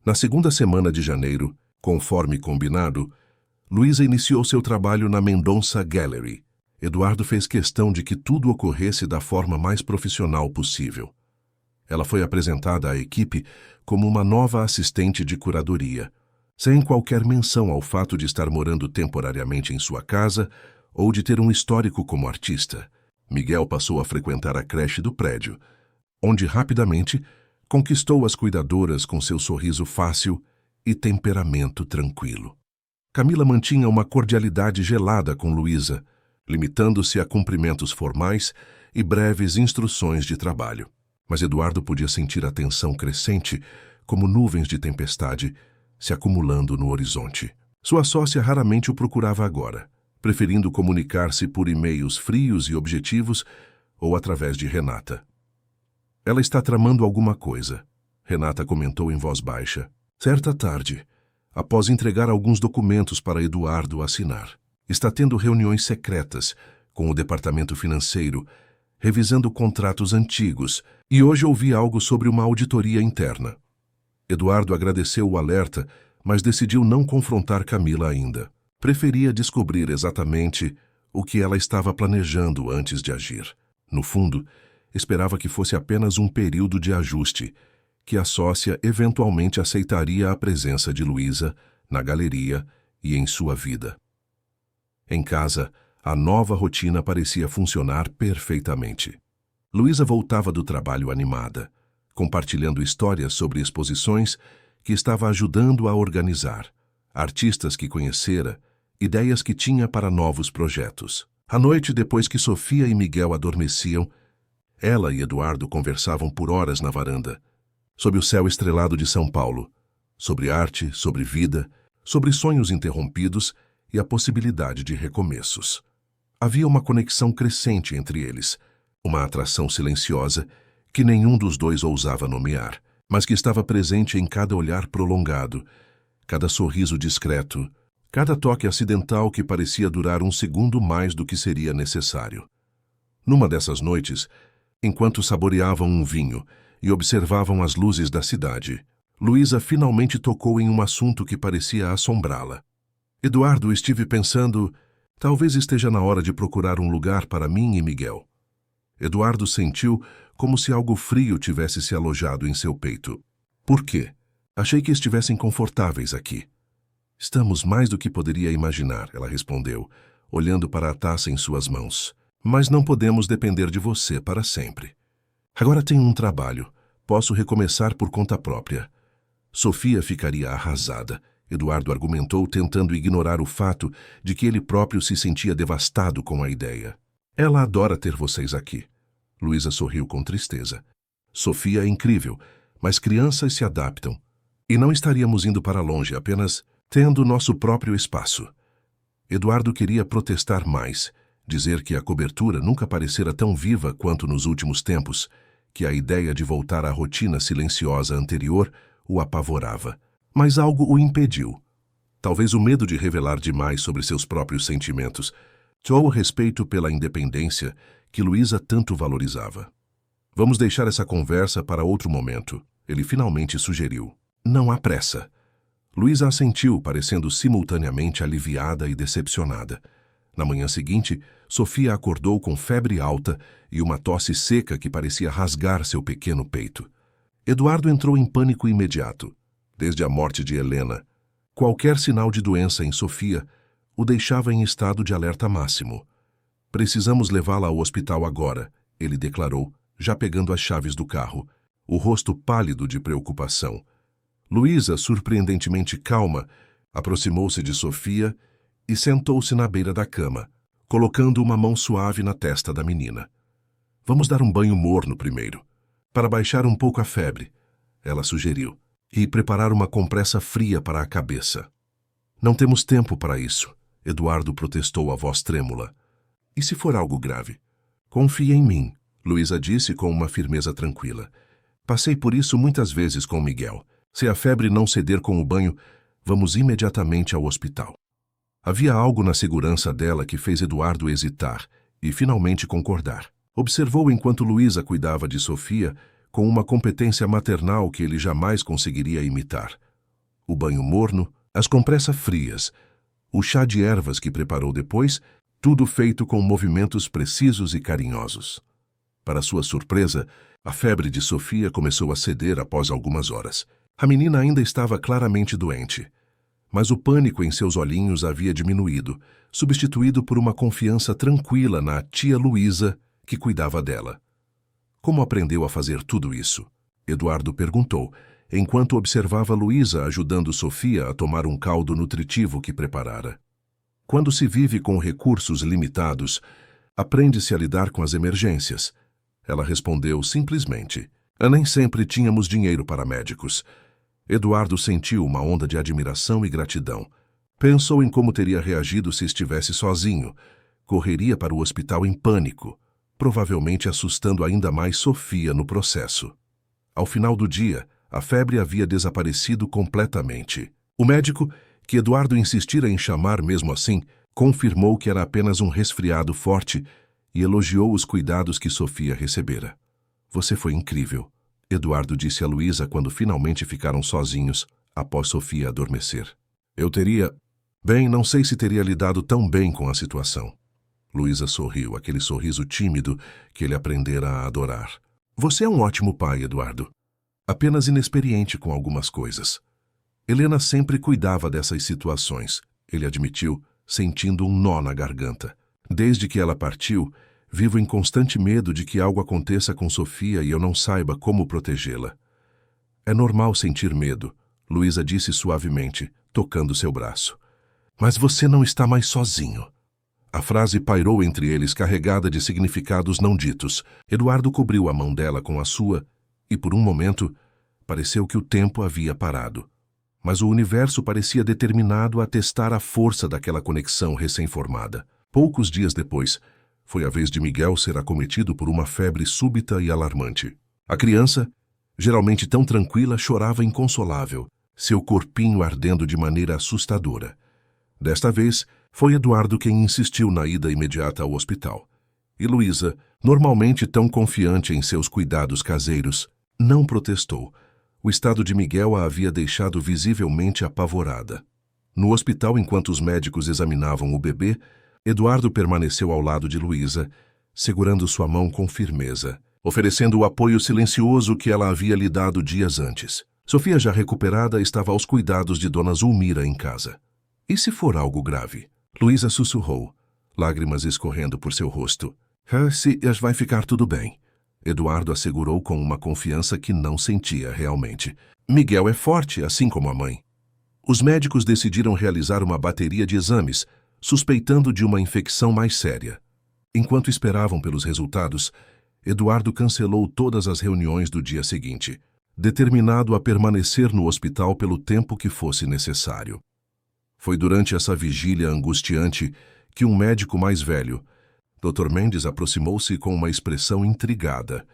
Na segunda semana de janeiro, conforme combinado, Luísa iniciou seu trabalho na Mendonça Gallery. Eduardo fez questão de que tudo ocorresse da forma mais profissional possível. Ela foi apresentada à equipe como uma nova assistente de curadoria, sem qualquer menção ao fato de estar morando temporariamente em sua casa ou de ter um histórico como artista. Miguel passou a frequentar a creche do prédio, onde rapidamente conquistou as cuidadoras com seu sorriso fácil e temperamento tranquilo. Camila mantinha uma cordialidade gelada com Luísa, limitando-se a cumprimentos formais e breves instruções de trabalho. Mas Eduardo podia sentir a tensão crescente, como nuvens de tempestade, se acumulando no horizonte. Sua sócia raramente o procurava agora, preferindo comunicar-se por e-mails frios e objetivos ou através de Renata. "Ela está tramando alguma coisa", Renata comentou em voz baixa. Certa tarde, após entregar alguns documentos para Eduardo assinar, está tendo reuniões secretas com o departamento financeiro, revisando contratos antigos, e hoje ouvi algo sobre uma auditoria interna. Eduardo agradeceu o alerta, mas decidiu não confrontar Camila ainda. Preferia descobrir exatamente o que ela estava planejando antes de agir. No fundo, esperava que fosse apenas um período de ajuste, que a sócia eventualmente aceitaria a presença de Luísa na galeria e em sua vida. Em casa, a nova rotina parecia funcionar perfeitamente. Luísa voltava do trabalho animada, compartilhando histórias sobre exposições que estava ajudando a organizar, artistas que conhecera, ideias que tinha para novos projetos. À noite, depois que Sofia e Miguel adormeciam, ela e Eduardo conversavam por horas na varanda, sob o céu estrelado de São Paulo, sobre arte, sobre vida, sobre sonhos interrompidos e a possibilidade de recomeços. Havia uma conexão crescente entre eles, uma atração silenciosa que nenhum dos dois ousava nomear, mas que estava presente em cada olhar prolongado, cada sorriso discreto, cada toque acidental que parecia durar um segundo mais do que seria necessário. Numa dessas noites, enquanto saboreavam um vinho e observavam as luzes da cidade, Luísa finalmente tocou em um assunto que parecia assombrá-la. Eduardo, estive pensando, talvez esteja na hora de procurar um lugar para mim e Miguel. Eduardo sentiu como se algo frio tivesse se alojado em seu peito. Por quê? Achei que estivessem confortáveis aqui. Estamos mais do que poderia imaginar, ela respondeu, olhando para a taça em suas mãos. Mas não podemos depender de você para sempre. Agora tenho um trabalho. Posso recomeçar por conta própria. Sofia ficaria arrasada, Eduardo argumentou, tentando ignorar o fato de que ele próprio se sentia devastado com a ideia. Ela adora ter vocês aqui. Luísa sorriu com tristeza. Sofia é incrível, mas crianças se adaptam. E não estaríamos indo para longe, apenas tendo nosso próprio espaço. Eduardo queria protestar mais, dizer que a cobertura nunca parecera tão viva quanto nos últimos tempos, que a ideia de voltar à rotina silenciosa anterior o apavorava. Mas algo o impediu. Talvez o medo de revelar demais sobre seus próprios sentimentos, ou o respeito pela independência que Luísa tanto valorizava. Vamos deixar essa conversa para outro momento, ele finalmente sugeriu. Não há pressa. Luísa assentiu, parecendo simultaneamente aliviada e decepcionada. Na manhã seguinte, Sofia acordou com febre alta e uma tosse seca que parecia rasgar seu pequeno peito. Eduardo entrou em pânico imediato. Desde a morte de Helena, qualquer sinal de doença em Sofia o deixava em estado de alerta máximo. Precisamos levá-la ao hospital agora, ele declarou, já pegando as chaves do carro, o rosto pálido de preocupação. Luísa, surpreendentemente calma, aproximou-se de Sofia e sentou-se na beira da cama, colocando uma mão suave na testa da menina. Vamos dar um banho morno primeiro, para baixar um pouco a febre, ela sugeriu, e preparar uma compressa fria para a cabeça. Não temos tempo para isso, Eduardo protestou a voz trêmula. E se for algo grave? Confie em mim, Luísa disse com uma firmeza tranquila. Passei por isso muitas vezes com Miguel. Se a febre não ceder com o banho, vamos imediatamente ao hospital. Havia algo na segurança dela que fez Eduardo hesitar e finalmente concordar. Observou enquanto Luísa cuidava de Sofia com uma competência maternal que ele jamais conseguiria imitar. O banho morno, as compressas frias, o chá de ervas que preparou depois, tudo feito com movimentos precisos e carinhosos. Para sua surpresa, a febre de Sofia começou a ceder após algumas horas. A menina ainda estava claramente doente, mas o pânico em seus olhinhos havia diminuído, substituído por uma confiança tranquila na tia Luísa, que cuidava dela. Como aprendeu a fazer tudo isso? Eduardo perguntou, enquanto observava Luísa ajudando Sofia a tomar um caldo nutritivo que preparara. Quando se vive com recursos limitados, aprende-se a lidar com as emergências. Ela respondeu simplesmente. Nem sempre tínhamos dinheiro para médicos. Eduardo sentiu uma onda de admiração e gratidão. Pensou em como teria reagido se estivesse sozinho. Correria para o hospital em pânico, provavelmente assustando ainda mais Sofia no processo. Ao final do dia, a febre havia desaparecido completamente. O médico, que Eduardo insistira em chamar mesmo assim, confirmou que era apenas um resfriado forte e elogiou os cuidados que Sofia recebera. Você foi incrível, Eduardo disse a Luísa quando finalmente ficaram sozinhos, após Sofia adormecer. Eu teria... Bem, não sei se teria lidado tão bem com a situação. Luísa sorriu, aquele sorriso tímido que ele aprendera a adorar. Você é um ótimo pai, Eduardo. Apenas inexperiente com algumas coisas. Helena sempre cuidava dessas situações, ele admitiu, sentindo um nó na garganta. Desde que ela partiu, vivo em constante medo de que algo aconteça com Sofia e eu não saiba como protegê-la. É normal sentir medo, Luísa disse suavemente, tocando seu braço. Mas você não está mais sozinho. A frase pairou entre eles carregada de significados não ditos. Eduardo cobriu a mão dela com a sua e, por um momento, pareceu que o tempo havia parado. Mas o universo parecia determinado a testar a força daquela conexão recém-formada. Poucos dias depois, foi a vez de Miguel ser acometido por uma febre súbita e alarmante. A criança, geralmente tão tranquila, chorava inconsolável, seu corpinho ardendo de maneira assustadora. Desta vez, foi Eduardo quem insistiu na ida imediata ao hospital. E Luísa, normalmente tão confiante em seus cuidados caseiros, não protestou. O estado de Miguel a havia deixado visivelmente apavorada. No hospital, enquanto os médicos examinavam o bebê, Eduardo permaneceu ao lado de Luísa, segurando sua mão com firmeza, oferecendo o apoio silencioso que ela havia lhe dado dias antes. Sofia, já recuperada, estava aos cuidados de Dona Zulmira em casa. E se for algo grave? Luísa sussurrou, lágrimas escorrendo por seu rosto. Se vai ficar tudo bem. Eduardo assegurou com uma confiança que não sentia realmente. Miguel é forte, assim como a mãe. Os médicos decidiram realizar uma bateria de exames, suspeitando de uma infecção mais séria. Enquanto esperavam pelos resultados, Eduardo cancelou todas as reuniões do dia seguinte, determinado a permanecer no hospital pelo tempo que fosse necessário. Foi durante essa vigília angustiante que um médico mais velho, Dr. Mendes, aproximou-se com uma expressão intrigada.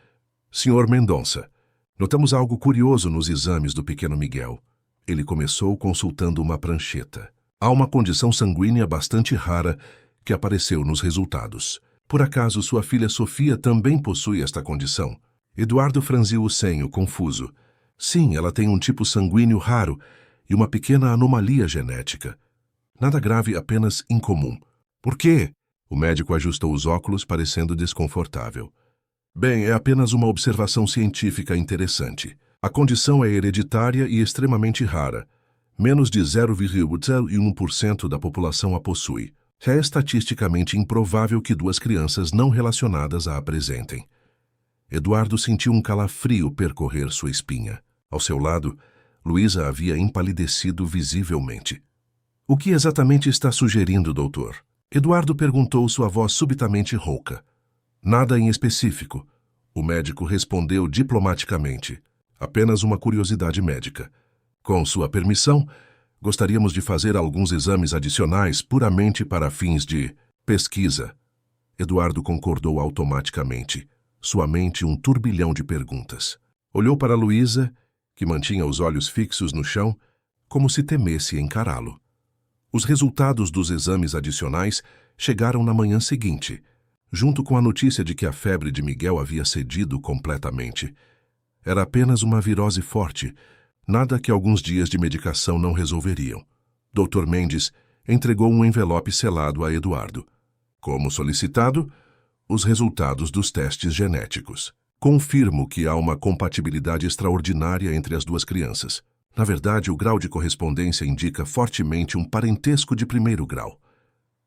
Senhor Mendonça, notamos algo curioso nos exames do pequeno Miguel. Ele começou consultando uma prancheta. Há uma condição sanguínea bastante rara que apareceu nos resultados. Por acaso sua filha Sofia também possui esta condição? Eduardo franziu o senho, confuso. Sim, ela tem um tipo sanguíneo raro e uma pequena anomalia genética. Nada grave, apenas incomum. Por quê? O médico ajustou os óculos, parecendo desconfortável. Bem, é apenas uma observação científica interessante. A condição é hereditária e extremamente rara. Menos de 0,01% da população a possui. É estatisticamente improvável que duas crianças não relacionadas a apresentem. Eduardo sentiu um calafrio percorrer sua espinha. Ao seu lado, Luísa havia empalidecido visivelmente. O que exatamente está sugerindo, doutor? Eduardo perguntou, sua voz subitamente rouca. Nada em específico. O médico respondeu diplomaticamente. Apenas uma curiosidade médica. Com sua permissão, gostaríamos de fazer alguns exames adicionais puramente para fins de pesquisa. Eduardo concordou automaticamente, sua mente um turbilhão de perguntas. Olhou para Luísa, que mantinha os olhos fixos no chão, como se temesse encará-lo. Os resultados dos exames adicionais chegaram na manhã seguinte, junto com a notícia de que a febre de Miguel havia cedido completamente. Era apenas uma virose forte, nada que alguns dias de medicação não resolveriam. Dr. Mendes entregou um envelope selado a Eduardo. Como solicitado, os resultados dos testes genéticos. Confirmo que há uma compatibilidade extraordinária entre as duas crianças. Na verdade, o grau de correspondência indica fortemente um parentesco de primeiro grau.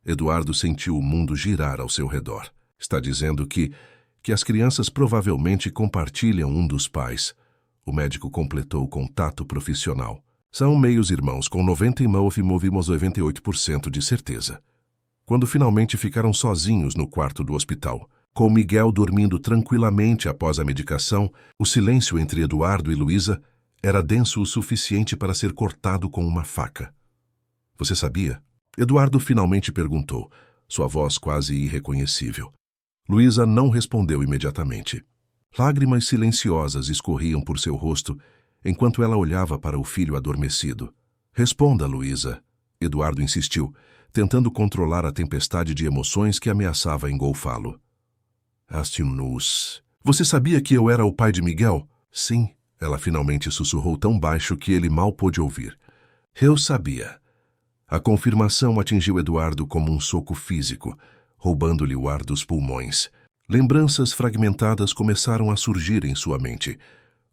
Eduardo sentiu o mundo girar ao seu redor. Está dizendo que as crianças provavelmente compartilham um dos pais. O médico completou com tato profissional. São meios-irmãos com 98% de certeza. Quando finalmente ficaram sozinhos no quarto do hospital, com Miguel dormindo tranquilamente após a medicação, o silêncio entre Eduardo e Luísa era denso o suficiente para ser cortado com uma faca. Você sabia? Eduardo finalmente perguntou, sua voz quase irreconhecível. Luísa não respondeu imediatamente. Lágrimas silenciosas escorriam por seu rosto enquanto ela olhava para o filho adormecido. Responda, Luísa, Eduardo insistiu, tentando controlar a tempestade de emoções que ameaçava engolfá-lo. Astinus. Você sabia que eu era o pai de Miguel? Sim. Ela finalmente sussurrou tão baixo que ele mal pôde ouvir. Eu sabia. A confirmação atingiu Eduardo como um soco físico, roubando-lhe o ar dos pulmões. Lembranças fragmentadas começaram a surgir em sua mente.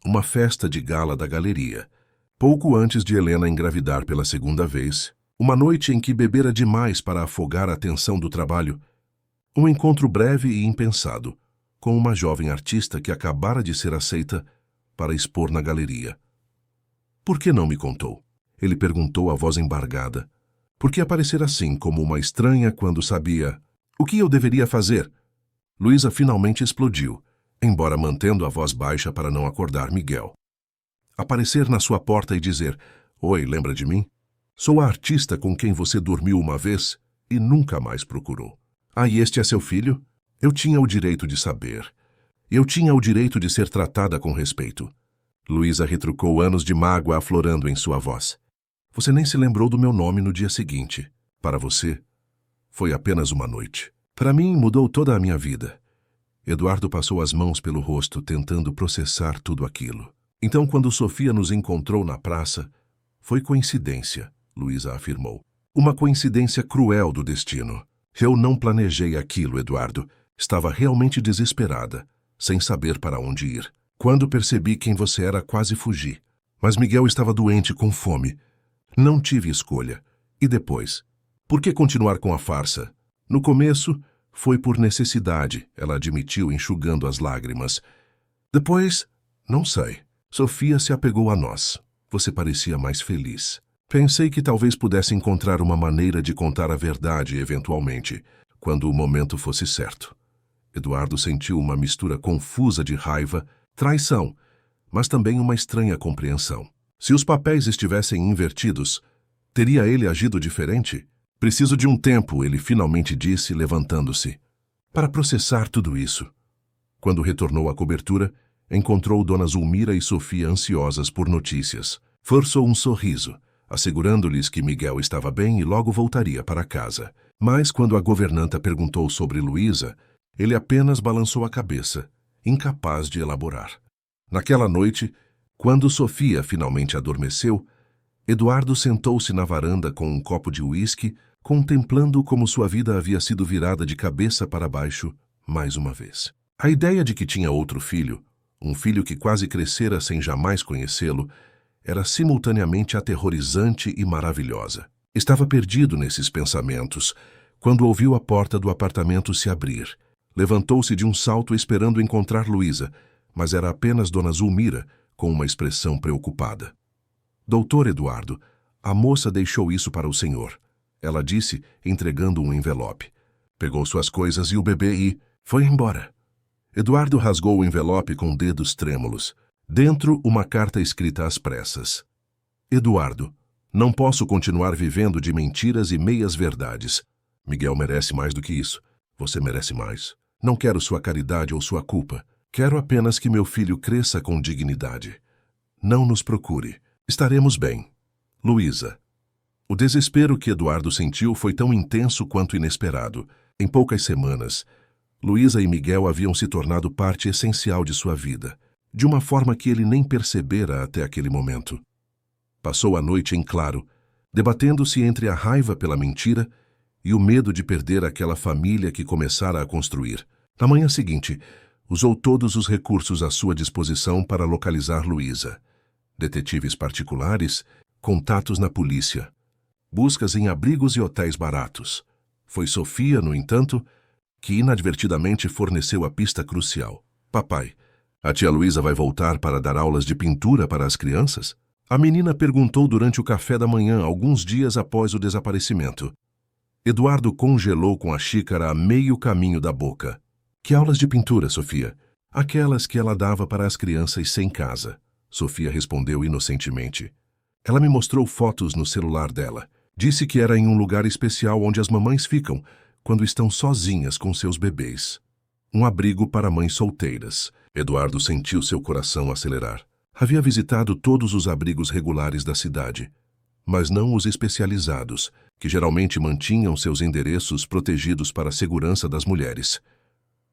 Uma festa de gala da galeria. Pouco antes de Helena engravidar pela segunda vez, uma noite em que bebera demais para afogar a tensão do trabalho. Um encontro breve e impensado, com uma jovem artista que acabara de ser aceita para expor na galeria. Por que não me contou? Ele perguntou, a voz embargada. Por que aparecer assim, como uma estranha, quando sabia? O que eu deveria fazer? Luísa finalmente explodiu, embora mantendo a voz baixa para não acordar Miguel. Aparecer na sua porta e dizer: Oi, lembra de mim? Sou a artista com quem você dormiu uma vez e nunca mais procurou. Ah, e este é seu filho? Eu tinha o direito de saber. Eu tinha o direito de ser tratada com respeito. Luísa retrucou, anos de mágoa aflorando em sua voz. Você nem se lembrou do meu nome no dia seguinte. Para você, foi apenas uma noite. Para mim, mudou toda a minha vida. Eduardo passou as mãos pelo rosto, tentando processar tudo aquilo. Então, quando Sofia nos encontrou na praça, foi coincidência, Luísa afirmou. Uma coincidência cruel do destino. Eu não planejei aquilo, Eduardo. Estava realmente desesperada, sem saber para onde ir. Quando percebi quem você era, quase fugi. Mas Miguel estava doente, com fome. Não tive escolha. E depois? Por que continuar com a farsa? No começo, foi por necessidade, ela admitiu, enxugando as lágrimas. Depois, não sei. Sofia se apegou a nós. Você parecia mais feliz. Pensei que talvez pudesse encontrar uma maneira de contar a verdade, eventualmente, quando o momento fosse certo. Eduardo sentiu uma mistura confusa de raiva, traição, mas também uma estranha compreensão. Se os papéis estivessem invertidos, teria ele agido diferente? Preciso de um tempo, ele finalmente disse, levantando-se, para processar tudo isso. Quando retornou à cobertura, encontrou Dona Zulmira e Sofia ansiosas por notícias. Forçou um sorriso, assegurando-lhes que Miguel estava bem e logo voltaria para casa. Mas quando a governanta perguntou sobre Luísa, ele apenas balançou a cabeça, incapaz de elaborar. Naquela noite, quando Sofia finalmente adormeceu, Eduardo sentou-se na varanda com um copo de uísque, contemplando como sua vida havia sido virada de cabeça para baixo mais uma vez. A ideia de que tinha outro filho, um filho que quase crescera sem jamais conhecê-lo, era simultaneamente aterrorizante e maravilhosa. Estava perdido nesses pensamentos, quando ouviu a porta do apartamento se abrir. Levantou-se de um salto esperando encontrar Luísa, mas era apenas Dona Zulmira, com uma expressão preocupada. Doutor Eduardo, a moça deixou isso para o senhor, ela disse, entregando um envelope. Pegou suas coisas e o bebê e foi embora. Eduardo rasgou o envelope com dedos trêmulos. Dentro, uma carta escrita às pressas. Eduardo, não posso continuar vivendo de mentiras e meias-verdades. Miguel merece mais do que isso. Você merece mais. Não quero sua caridade ou sua culpa. Quero apenas que meu filho cresça com dignidade. Não nos procure. Estaremos bem. Luísa. O desespero que Eduardo sentiu foi tão intenso quanto inesperado. Em poucas semanas, Luísa e Miguel haviam se tornado parte essencial de sua vida, de uma forma que ele nem percebera até aquele momento. Passou a noite em claro, debatendo-se entre a raiva pela mentira e o medo de perder aquela família que começara a construir. Na manhã seguinte, usou todos os recursos à sua disposição para localizar Luísa. Detetives particulares, contatos na polícia, buscas em abrigos e hotéis baratos. Foi Sofia, no entanto, que inadvertidamente forneceu a pista crucial. Papai, a tia Luísa vai voltar para dar aulas de pintura para as crianças? A menina perguntou durante o café da manhã, alguns dias após o desaparecimento. Eduardo congelou com a xícara a meio caminho da boca. Que aulas de pintura, Sofia? Aquelas que ela dava para as crianças sem casa. Sofia respondeu inocentemente. Ela me mostrou fotos no celular dela. Disse que era em um lugar especial onde as mamães ficam quando estão sozinhas com seus bebês. Um abrigo para mães solteiras. Eduardo sentiu seu coração acelerar. Havia visitado todos os abrigos regulares da cidade, mas não os especializados, que geralmente mantinham seus endereços protegidos para a segurança das mulheres.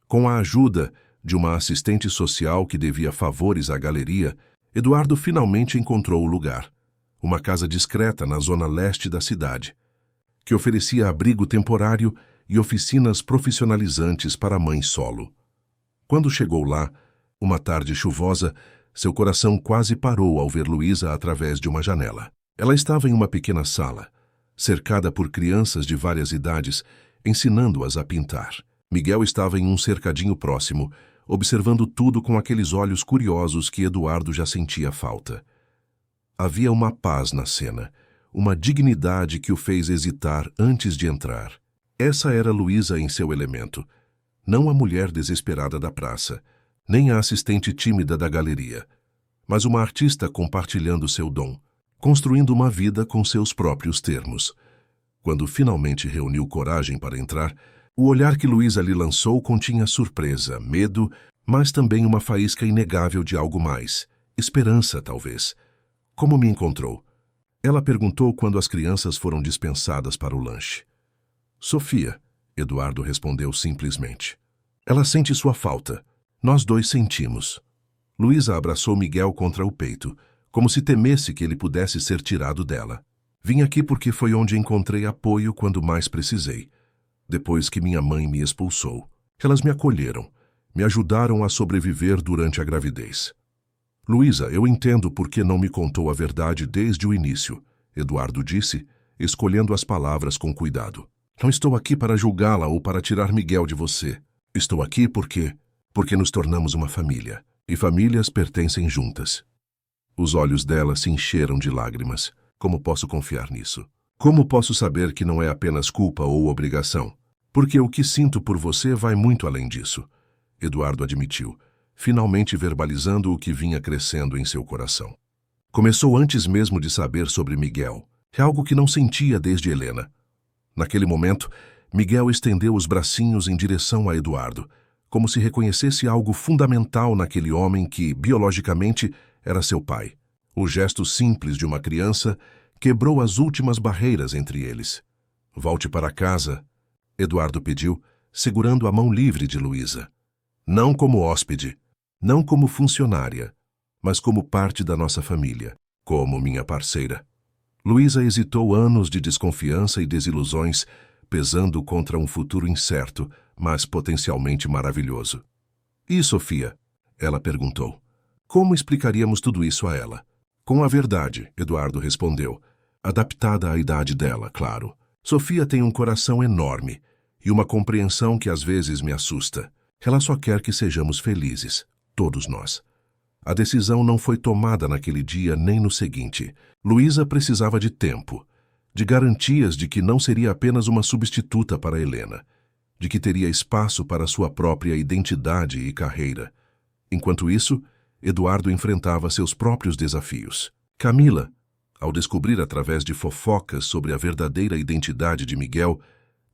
Com a ajuda de uma assistente social que devia favores à galeria, Eduardo finalmente encontrou o lugar. Uma casa discreta na zona leste da cidade, que oferecia abrigo temporário e oficinas profissionalizantes para mães solo. Quando chegou lá, uma tarde chuvosa, seu coração quase parou ao ver Luísa através de uma janela. Ela estava em uma pequena sala, cercada por crianças de várias idades, ensinando-as a pintar. Miguel estava em um cercadinho próximo, observando tudo com aqueles olhos curiosos que Eduardo já sentia falta. Havia uma paz na cena, uma dignidade que o fez hesitar antes de entrar. Essa era Luísa em seu elemento, não a mulher desesperada da praça, nem a assistente tímida da galeria, mas uma artista compartilhando seu dom, construindo uma vida com seus próprios termos. Quando finalmente reuniu coragem para entrar, o olhar que Luísa lhe lançou continha surpresa, medo, mas também uma faísca inegável de algo mais, esperança, talvez. Como me encontrou? Ela perguntou quando as crianças foram dispensadas para o lanche. Sofia, Eduardo respondeu simplesmente. Ela sente sua falta. Nós dois sentimos. Luísa abraçou Miguel contra o peito, como se temesse que ele pudesse ser tirado dela. Vim aqui porque foi onde encontrei apoio quando mais precisei. Depois que minha mãe me expulsou, elas me acolheram, me ajudaram a sobreviver durante a gravidez. Luísa, eu entendo por que não me contou a verdade desde o início, Eduardo disse, escolhendo as palavras com cuidado. Não estou aqui para julgá-la ou para tirar Miguel de você. Estou aqui porque nos tornamos uma família, e famílias pertencem juntas. Os olhos dela se encheram de lágrimas. Como posso confiar nisso? Como posso saber que não é apenas culpa ou obrigação? Porque o que sinto por você vai muito além disso, Eduardo admitiu, finalmente verbalizando o que vinha crescendo em seu coração. Começou antes mesmo de saber sobre Miguel, algo que não sentia desde Helena. Naquele momento, Miguel estendeu os bracinhos em direção a Eduardo, como se reconhecesse algo fundamental naquele homem que, biologicamente, era seu pai. O gesto simples de uma criança quebrou as últimas barreiras entre eles. Volte para casa, Eduardo pediu, segurando a mão livre de Luísa. Não como hóspede, não como funcionária, mas como parte da nossa família, como minha parceira. Luísa hesitou anos de desconfiança e desilusões, pesando contra um futuro incerto, mas potencialmente maravilhoso. E Sofia? Ela perguntou. Como explicaríamos tudo isso a ela? Com a verdade, Eduardo respondeu, adaptada à idade dela, claro. Sofia tem um coração enorme e uma compreensão que às vezes me assusta. Ela só quer que sejamos felizes, todos nós. A decisão não foi tomada naquele dia nem no seguinte. Luísa precisava de tempo, de garantias de que não seria apenas uma substituta para Helena, de que teria espaço para sua própria identidade e carreira. Enquanto isso, Eduardo enfrentava seus próprios desafios. Camila, ao descobrir através de fofocas sobre a verdadeira identidade de Miguel,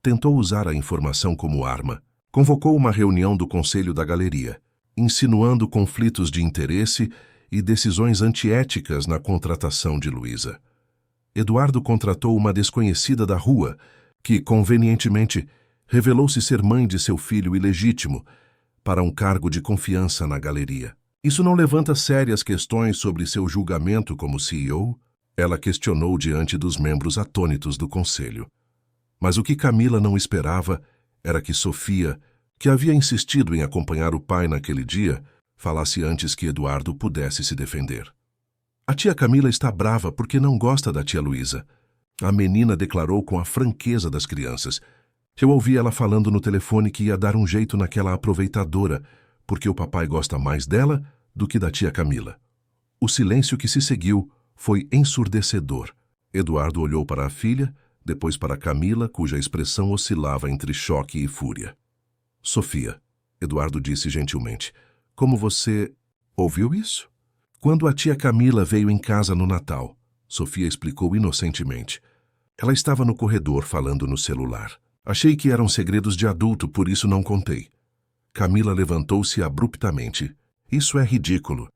tentou usar a informação como arma. Convocou uma reunião do Conselho da Galeria, insinuando conflitos de interesse e decisões antiéticas na contratação de Luísa. Eduardo contratou uma desconhecida da rua, que, convenientemente, revelou-se ser mãe de seu filho ilegítimo, para um cargo de confiança na galeria. Isso não levanta sérias questões sobre seu julgamento como CEO? Ela questionou diante dos membros atônitos do conselho. Mas o que Camila não esperava era que Sofia, que havia insistido em acompanhar o pai naquele dia, falasse antes que Eduardo pudesse se defender. A tia Camila está brava porque não gosta da tia Luísa. A menina declarou com a franqueza das crianças. Eu ouvi ela falando no telefone que ia dar um jeito naquela aproveitadora, porque o papai gosta mais dela do que da tia Camila. O silêncio que se seguiu foi ensurdecedor. Eduardo olhou para a filha, depois para Camila, cuja expressão oscilava entre choque e fúria. Sofia, Eduardo disse gentilmente, como você ouviu isso? Quando a tia Camila veio em casa no Natal, Sofia explicou inocentemente. Ela estava no corredor falando no celular. Achei que eram segredos de adulto, por isso não contei. Camila levantou-se abruptamente. Isso é ridículo.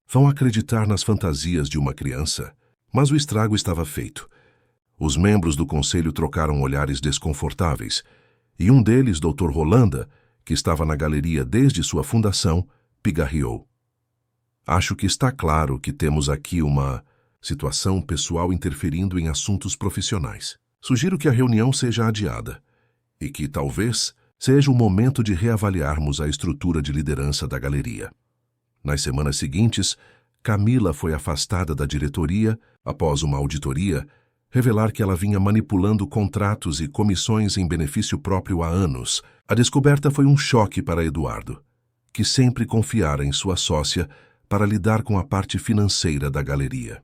Vão acreditar nas fantasias de uma criança? Mas o estrago estava feito. Os membros do conselho trocaram olhares desconfortáveis, e um deles, Dr. Rolanda, que estava na galeria desde sua fundação, pigarreou. Acho que está claro que temos aqui uma situação pessoal interferindo em assuntos profissionais. Sugiro que a reunião seja adiada e que, talvez, seja o momento de reavaliarmos a estrutura de liderança da galeria. Nas semanas seguintes, Camila foi afastada da diretoria após uma auditoria revelar que ela vinha manipulando contratos e comissões em benefício próprio há anos. A descoberta foi um choque para Eduardo, que sempre confiara em sua sócia para lidar com a parte financeira da galeria.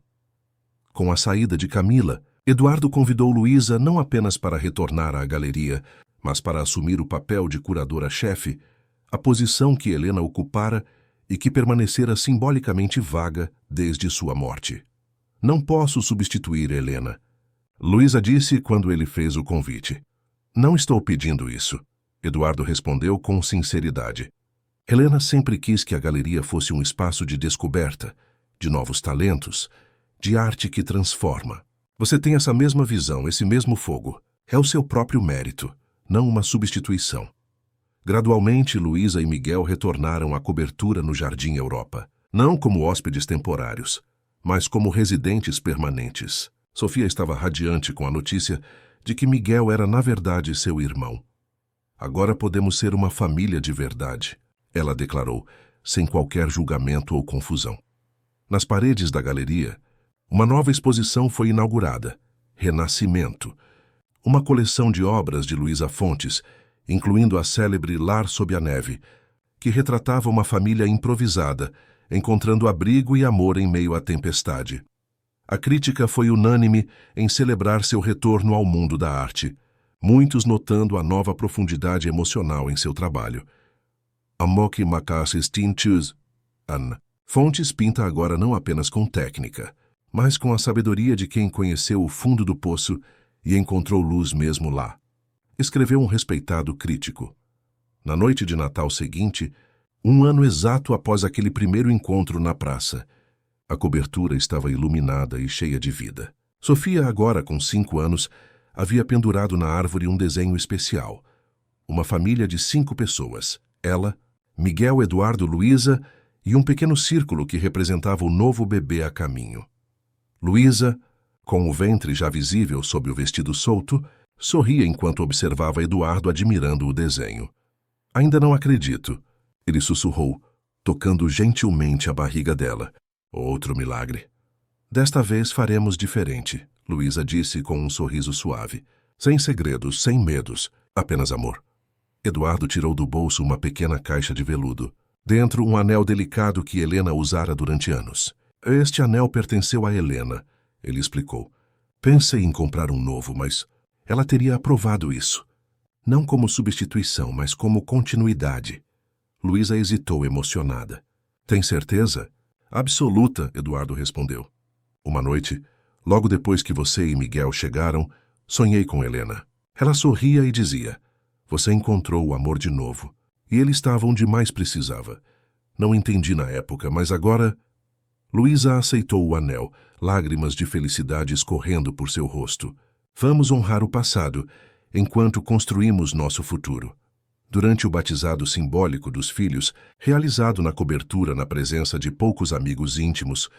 Com a saída de Camila, Eduardo convidou Luísa não apenas para retornar à galeria, mas para assumir o papel de curadora-chefe, a posição que Helena ocupara e que permanecera simbolicamente vaga desde sua morte. Não posso substituir Helena, Luísa disse quando ele fez o convite. Não estou pedindo isso, Eduardo respondeu com sinceridade. Helena sempre quis que a galeria fosse um espaço de descoberta, de novos talentos, de arte que transforma. Você tem essa mesma visão, esse mesmo fogo. É o seu próprio mérito, não uma substituição. Gradualmente, Luísa e Miguel retornaram à cobertura no Jardim Europa, não como hóspedes temporários, mas como residentes permanentes. Sofia estava radiante com a notícia de que Miguel era, na verdade, seu irmão. Agora podemos ser uma família de verdade, ela declarou, sem qualquer julgamento ou confusão. Nas paredes da galeria, uma nova exposição foi inaugurada, Renascimento, uma coleção de obras de Luísa Fontes, incluindo a célebre Lar sob a Neve, que retratava uma família improvisada, encontrando abrigo e amor em meio à tempestade. A crítica foi unânime em celebrar seu retorno ao mundo da arte, muitos notando a nova profundidade emocional em seu trabalho. Amoki Makassis Tinchus An. Fontes pinta agora não apenas com técnica, mas com a sabedoria de quem conheceu o fundo do poço e encontrou luz mesmo lá. Escreveu um respeitado crítico. Na noite de Natal seguinte, um ano exato após aquele primeiro encontro na praça, a cobertura estava iluminada e cheia de vida. Sofia, agora com 5 anos, havia pendurado na árvore um desenho especial. Uma família de 5 pessoas. Ela, Miguel, Eduardo, Luísa e um pequeno círculo que representava o novo bebê a caminho. Luísa, com o ventre já visível sob o vestido solto, sorria enquanto observava Eduardo admirando o desenho. Ainda não acredito, ele sussurrou, tocando gentilmente a barriga dela. Outro milagre. Desta vez faremos diferente, Luísa disse com um sorriso suave. Sem segredos, sem medos, apenas amor. Eduardo tirou do bolso uma pequena caixa de veludo. Dentro, um anel delicado que Helena usara durante anos. Este anel pertenceu a Helena, ele explicou. Pensei em comprar um novo, mas ela teria aprovado isso. Não como substituição, mas como continuidade. Luísa hesitou emocionada. Tem certeza? Absoluta, Eduardo respondeu. Uma noite, logo depois que você e Miguel chegaram, sonhei com Helena. Ela sorria e dizia, você encontrou o amor de novo. E ele estava onde mais precisava. Não entendi na época, mas agora... Luísa aceitou o anel, lágrimas de felicidade escorrendo por seu rosto. Vamos honrar o passado, enquanto construímos nosso futuro. Durante o batizado simbólico dos filhos, realizado na cobertura na presença de poucos amigos íntimos,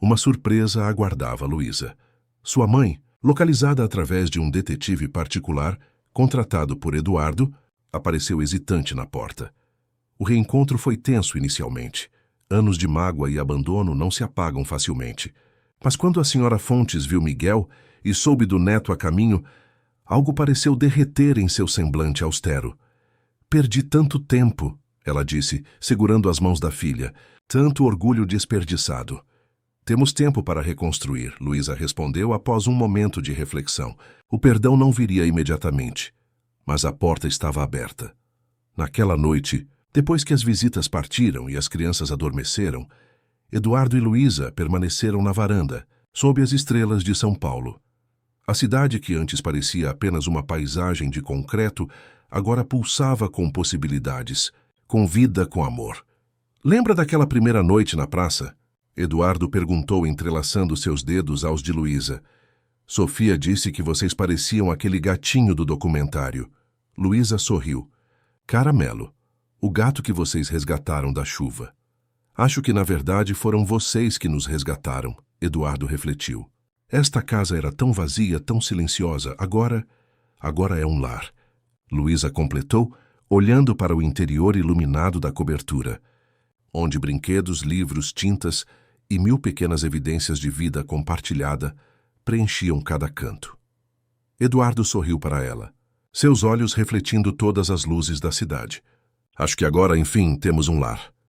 uma surpresa aguardava Luísa. Sua mãe, localizada através de um detetive particular, contratado por Eduardo, apareceu hesitante na porta. O reencontro foi tenso inicialmente. Anos de mágoa e abandono não se apagam facilmente. Mas quando a senhora Fontes viu Miguel e soube do neto a caminho, algo pareceu derreter em seu semblante austero. Perdi tanto tempo, ela disse, segurando as mãos da filha. Tanto orgulho desperdiçado. Temos tempo para reconstruir, Luísa respondeu após um momento de reflexão. O perdão não viria imediatamente, mas a porta estava aberta. Naquela noite, depois que as visitas partiram e as crianças adormeceram, Eduardo e Luísa permaneceram na varanda, sob as estrelas de São Paulo. A cidade que antes parecia apenas uma paisagem de concreto, agora pulsava com possibilidades, com vida, com amor. Lembra daquela primeira noite na praça? Eduardo perguntou entrelaçando seus dedos aos de Luísa. Sofia disse que vocês pareciam aquele gatinho do documentário. Luísa sorriu. Caramelo, o gato que vocês resgataram da chuva. Acho que na verdade foram vocês que nos resgataram, Eduardo refletiu. Esta casa era tão vazia, tão silenciosa, agora é um lar. Luísa completou, olhando para o interior iluminado da cobertura, onde brinquedos, livros, tintas e 1000 pequenas evidências de vida compartilhada preenchiam cada canto. Eduardo sorriu para ela, seus olhos refletindo todas as luzes da cidade. Acho que agora, enfim, temos um lar.